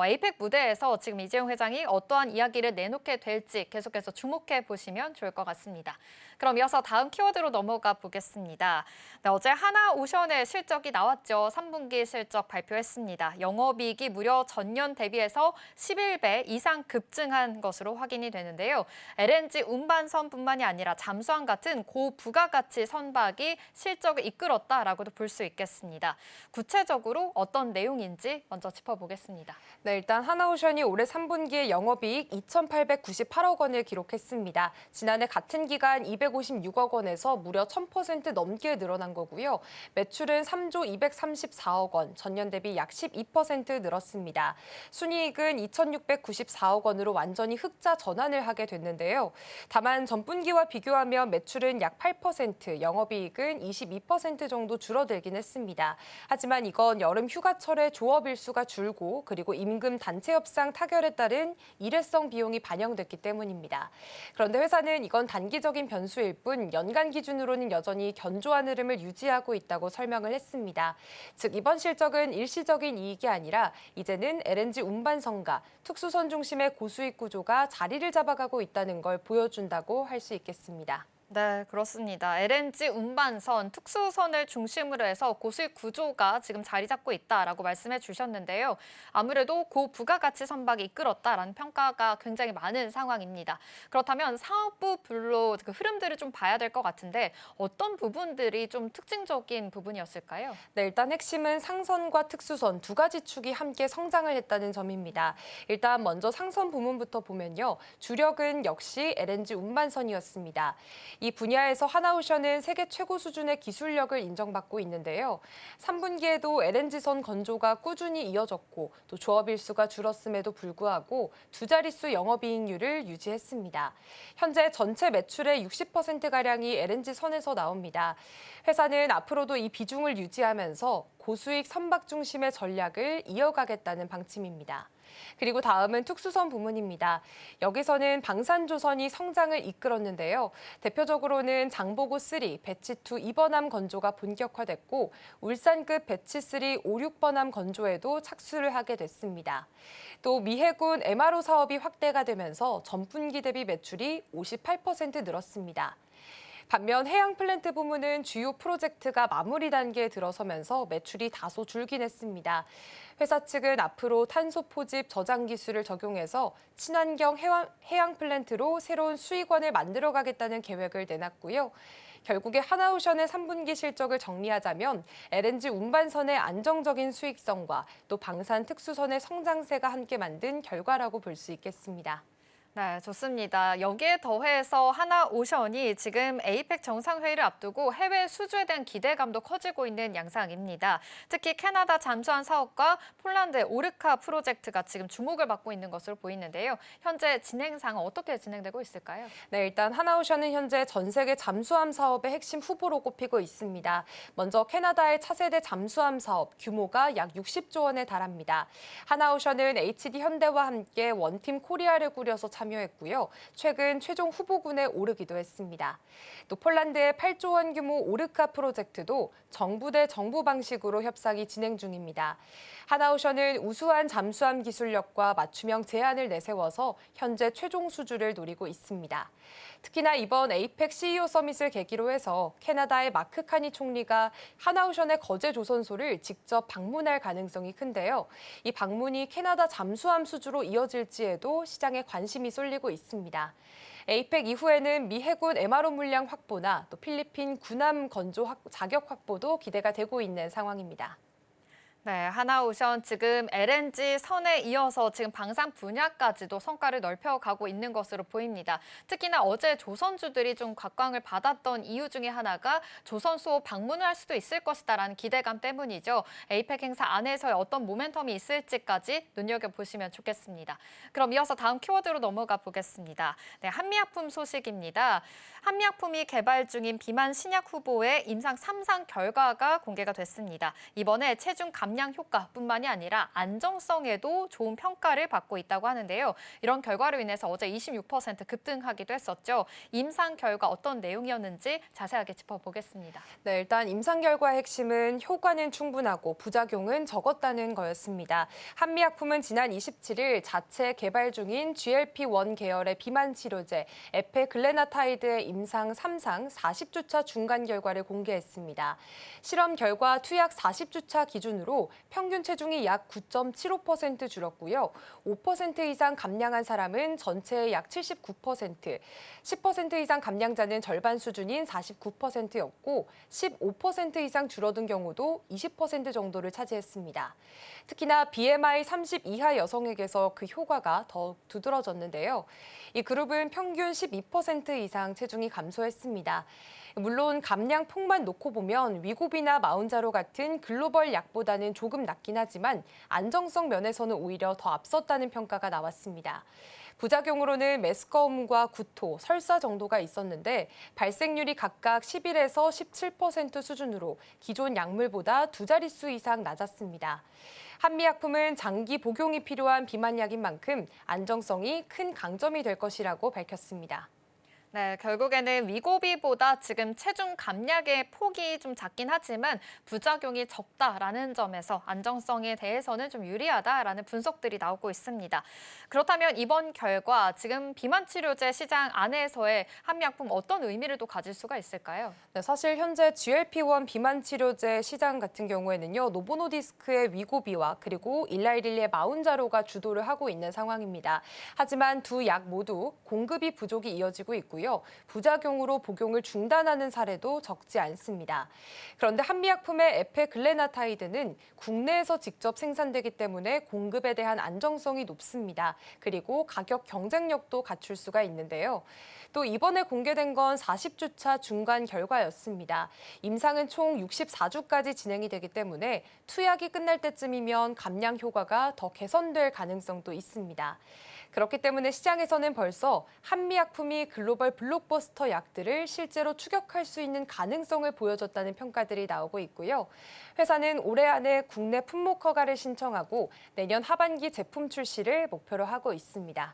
에이펙 무대에서 지금 이재용 회장이 어떠한 이야기를 내놓게 될지 계속해서 주목해 보시면 좋을 것 같습니다. 그럼 이어서 다음 키워드로 넘어가 보겠습니다. 네, 어제 하나오션의 실적이 나왔죠. 3분기 실적 발표했습니다. 영업이익이 무려 전년 대비해서 11배 이상 급증한 것으로 확인이 되는데요. LNG 운반선뿐만이 아니라 잠수함 같은 고부가가치 선박이 실적을 이끌었다라고도 볼 수 있겠습니다. 구체적으로 어떤 내용인지 먼저 짚어보겠습니다. 네, 일단 하나오션이 올해 3분기에 영업이익 2,898억 원을 기록했습니다. 지난해 같은 기간 256억 원에서 무려 1,000% 넘게 늘어난 거고요. 매출은 3조 234억 원, 전년 대비 약 12% 늘었습니다. 순이익은 2,694억 원으로 완전히 흑자 전환을 하게 됐는데요. 다만 전분기와 비교하면 매출은 약 8%, 영업이익은 22% 정도 줄어들긴 했습니다. 하지만 이건 여름 휴가철에 조업 일수가 줄고 그리고 임금 단체 협상 타결에 따른 일회성 비용이 반영됐기 때문입니다. 그런데 회사는 이건 단기적인 변수일 뿐 연간 기준으로는 여전히 견조한 흐름을 유지하고 있다고 설명을 했습니다. 즉 이번 실적은 일시적인 이익이 아니라 이제는 LNG 운반선과 특수선 중심의 고수익 구조가 자리를 잡아가고 있다는 걸 보여준다고 할 수 있겠습니다. 네, 그렇습니다. LNG 운반선, 특수선을 중심으로 해서 고수익 구조가 지금 자리 잡고 있다라고 말씀해 주셨는데요. 아무래도 고부가가치 선박이 이끌었다라는 평가가 굉장히 많은 상황입니다. 그렇다면 사업부별로 그 흐름들을 좀 봐야 될 것 같은데 어떤 부분들이 좀 특징적인 부분이었을까요? 네, 일단 핵심은 상선과 특수선 두 가지 축이 함께 성장을 했다는 점입니다. 일단 먼저 상선 부문부터 보면요. 주력은 역시 LNG 운반선이었습니다. 이 분야에서 하나오션은 세계 최고 수준의 기술력을 인정받고 있는데요. 3분기에도 LNG선 건조가 꾸준히 이어졌고 또 조업 일수가 줄었음에도 불구하고 두 자릿수 영업이익률을 유지했습니다. 현재 전체 매출의 60%가량이 LNG선에서 나옵니다. 회사는 앞으로도 이 비중을 유지하면서 고수익 선박 중심의 전략을 이어가겠다는 방침입니다. 그리고 다음은 특수선 부문입니다. 여기서는 방산조선이 성장을 이끌었는데요. 대표적으로는 장보고 3, 배치 2 2번함 건조가 본격화됐고 울산급 배치 3, 5, 6번함 건조에도 착수를 하게 됐습니다. 또 미해군 MRO 사업이 확대가 되면서 전분기 대비 매출이 58% 늘었습니다. 반면 해양 플랜트 부문은 주요 프로젝트가 마무리 단계에 들어서면서 매출이 다소 줄긴 했습니다. 회사 측은 앞으로 탄소 포집 저장 기술을 적용해서 친환경 해양 플랜트로 새로운 수익원을 만들어가겠다는 계획을 내놨고요. 결국에 하나오션의 3분기 실적을 정리하자면 LNG 운반선의 안정적인 수익성과 또 방산 특수선의 성장세가 함께 만든 결과라고 볼 수 있겠습니다. 네, 좋습니다. 여기에 더해서 하나오션이 지금 에이펙 정상회의를 앞두고 해외 수주에 대한 기대감도 커지고 있는 양상입니다. 특히 캐나다 잠수함 사업과 폴란드의 오르카 프로젝트가 지금 주목을 받고 있는 것으로 보이는데요. 현재 진행 상황 어떻게 진행되고 있을까요? 네, 일단 하나오션은 현재 전 세계 잠수함 사업의 핵심 후보로 꼽히고 있습니다. 먼저 캐나다의 차세대 잠수함 사업 규모가 약 60조 원에 달합니다. 하나오션은 HD 현대와 함께 원팀 코리아를 꾸려서 참여했고요. 최근 최종 후보군에 오르기도 했습니다. 또 폴란드의 8조 원 규모 오르카 프로젝트도 정부 대 정부 방식으로 협상이 진행 중입니다. 하나오션은 우수한 잠수함 기술력과 맞춤형 제안을 내세워서 현재 최종 수주를 노리고 있습니다. 특히나 이번 에이펙 CEO 서밋을 계기로 해서 캐나다의 마크 카니 총리가 하나오션의 거제 조선소를 직접 방문할 가능성이 큰데요. 이 방문이 캐나다 잠수함 수주로 이어질지에도 시장에 관심이 쏠리고 있습니다. 에이펙 이후에는 미 해군 MRO 물량 확보나 또 필리핀 군함 건조 자격 확보도 기대가 되고 있는 상황입니다. 네, 하나오션 지금 LNG 선에 이어서 지금 방산 분야까지도 성과를 넓혀가고 있는 것으로 보입니다. 특히나 어제 조선주들이 좀 각광을 받았던 이유 중에 하나가 조선소 방문을 할 수도 있을 것이다라는 기대감 때문이죠. 에이펙 행사 안에서의 어떤 모멘텀이 있을지까지 눈여겨보시면 좋겠습니다. 그럼 이어서 다음 키워드로 넘어가 보겠습니다. 네, 한미약품 소식입니다. 한미약품이 개발 중인 비만 신약 후보의 임상 3상 결과가 공개가 됐습니다. 이번에 체중 감량 효과뿐만이 아니라 안정성에도 좋은 평가를 받고 있다고 하는데요. 이런 결과로 인해서 어제 26% 급등하기도 했었죠. 임상 결과 어떤 내용이었는지 자세하게 짚어보겠습니다. 네, 일단 임상 결과의 핵심은 효과는 충분하고 부작용은 적었다는 거였습니다. 한미약품은 지난 27일 자체 개발 중인 GLP-1 계열의 비만 치료제 에페글레나타이드의 임상 3상 40주차 중간 결과를 공개했습니다. 실험 결과 투약 40주차 기준으로 평균 체중이 약 9.75% 줄었고요. 5% 이상 감량한 사람은 전체의 약 79%, 10% 이상 감량자는 절반 수준인 49%였고 15% 이상 줄어든 경우도 20% 정도를 차지했습니다. 특히나 BMI 30 이하 여성에게서 그 효과가 더욱 두드러졌는데요. 이 그룹은 평균 12% 이상 체중이 감소했습니다. 물론 감량 폭만 놓고 보면 위고비나 마운자로 같은 글로벌 약보다는 조금 낮긴 하지만 안정성 면에서는 오히려 더 앞섰다는 평가가 나왔습니다. 부작용으로는 메스꺼움과 구토, 설사 정도가 있었는데 발생률이 각각 11에서 17% 수준으로 기존 약물보다 두 자릿수 이상 낮았습니다. 한미약품은 장기 복용이 필요한 비만약인 만큼 안정성이 큰 강점이 될 것이라고 밝혔습니다. 네, 결국에는 위고비보다 지금 체중 감량의 폭이 좀 작긴 하지만 부작용이 적다라는 점에서 안정성에 대해서는 좀 유리하다라는 분석들이 나오고 있습니다. 그렇다면 이번 결과 지금 비만 치료제 시장 안에서의 한미약품 어떤 의미를 또 가질 수가 있을까요? 네, 사실 현재 GLP-1 비만 치료제 시장 같은 경우에는요. 노보노디스크의 위고비와 그리고 일라이릴리의 마운자로가 주도를 하고 있는 상황입니다. 하지만 두 약 모두 공급이 부족이 이어지고 있고요. 부작용으로 복용을 중단하는 사례도 적지 않습니다. 그런데 한미약품의 에페글레나타이드는 국내에서 직접 생산되기 때문에 공급에 대한 안정성이 높습니다. 그리고 가격 경쟁력도 갖출 수가 있는데요. 또 이번에 공개된 건 40주차 중간 결과였습니다. 임상은 총 64주까지 진행이 되기 때문에 투약이 끝날 때쯤이면 감량 효과가 더 개선될 가능성도 있습니다. 그렇기 때문에 시장에서는 벌써 한미약품이 글로벌 블록버스터 약들을 실제로 추격할 수 있는 가능성을 보여줬다는 평가들이 나오고 있고요. 회사는 올해 안에 국내 품목 허가를 신청하고 내년 하반기 제품 출시를 목표로 하고 있습니다.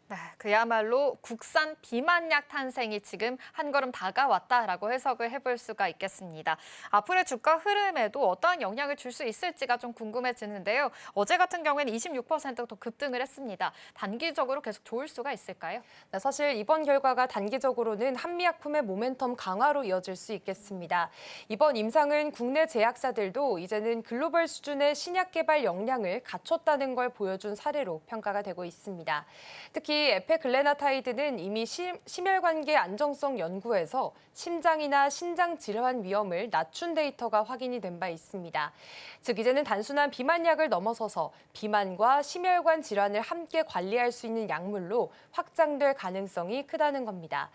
네, 그야말로 국산 비만약 탄생이 지금 한 걸음 다가왔다라고 해석을 해볼 수가 있겠습니다. 앞으로의 주가 흐름에도 어떠한 영향을 줄 수 있을지가 좀 궁금해지는데요. 어제 같은 경우에는 26%더 급등을 했습니다. 단기적으로 계속 좋을 수가 있을까요? 네, 사실 이번 결과가 단기적으로는 한미약품의 모멘텀 강화로 이어질 수 있겠습니다. 이번 임상은 국내 제약사들도 이제는 글로벌 수준의 신약 개발 역량을 갖췄다는 걸 보여준 사례로 평가가 되고 있습니다. 특히 에페글레나타이드는 이미 심혈관계 안정성 연구에서 심장이나 신장 질환 위험을 낮춘 데이터가 확인이 된 바 있습니다. 즉 이제는 단순한 비만약을 넘어서서 비만과 심혈관 질환을 함께 관리할 수 있는 약물로 확장될 가능성이 크다는 겁니다.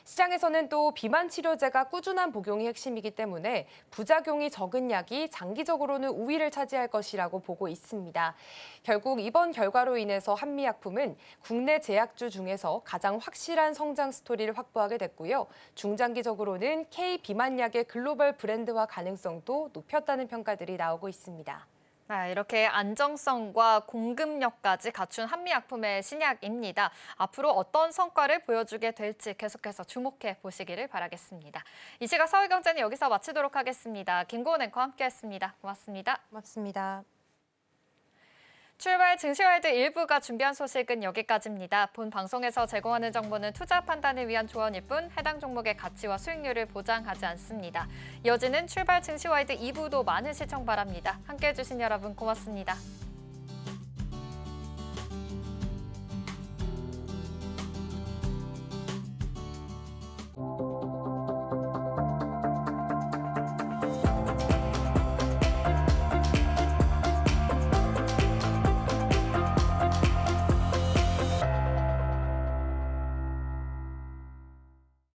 시장에서는 또 비만 치료제가 꾸준한 복용이 핵심이기 때문에 부작용이 적은 약이 장기적으로는 우위를 차지할 것이라고 보고 있습니다. 결국 이번 결과로 인해서 한미약품은 국내 제약주 중에서 가장 확실한 성장 스토리를 확보하게 됐고요. 중장기적으로는 K 비만약의 글로벌 브랜드화 가능성도 높였다는 평가들이 나오고 있습니다. 네, 이렇게 안정성과 공급력까지 갖춘 한미약품의 신약입니다. 앞으로 어떤 성과를 보여주게 될지 계속해서 주목해 보시기를 바라겠습니다. 이 시각 서울경제는 여기서 마치도록 하겠습니다. 김고은 앵커와 함께했습니다. 고맙습니다. 고맙습니다. 출발 증시와이드 1부가 준비한 소식은 여기까지입니다. 본 방송에서 제공하는 정보는 투자 판단을 위한 조언일 뿐 해당 종목의 가치와 수익률을 보장하지 않습니다. 이어지는 출발 증시와이드 2부도 많은 시청 바랍니다. 함께해 주신 여러분 고맙습니다.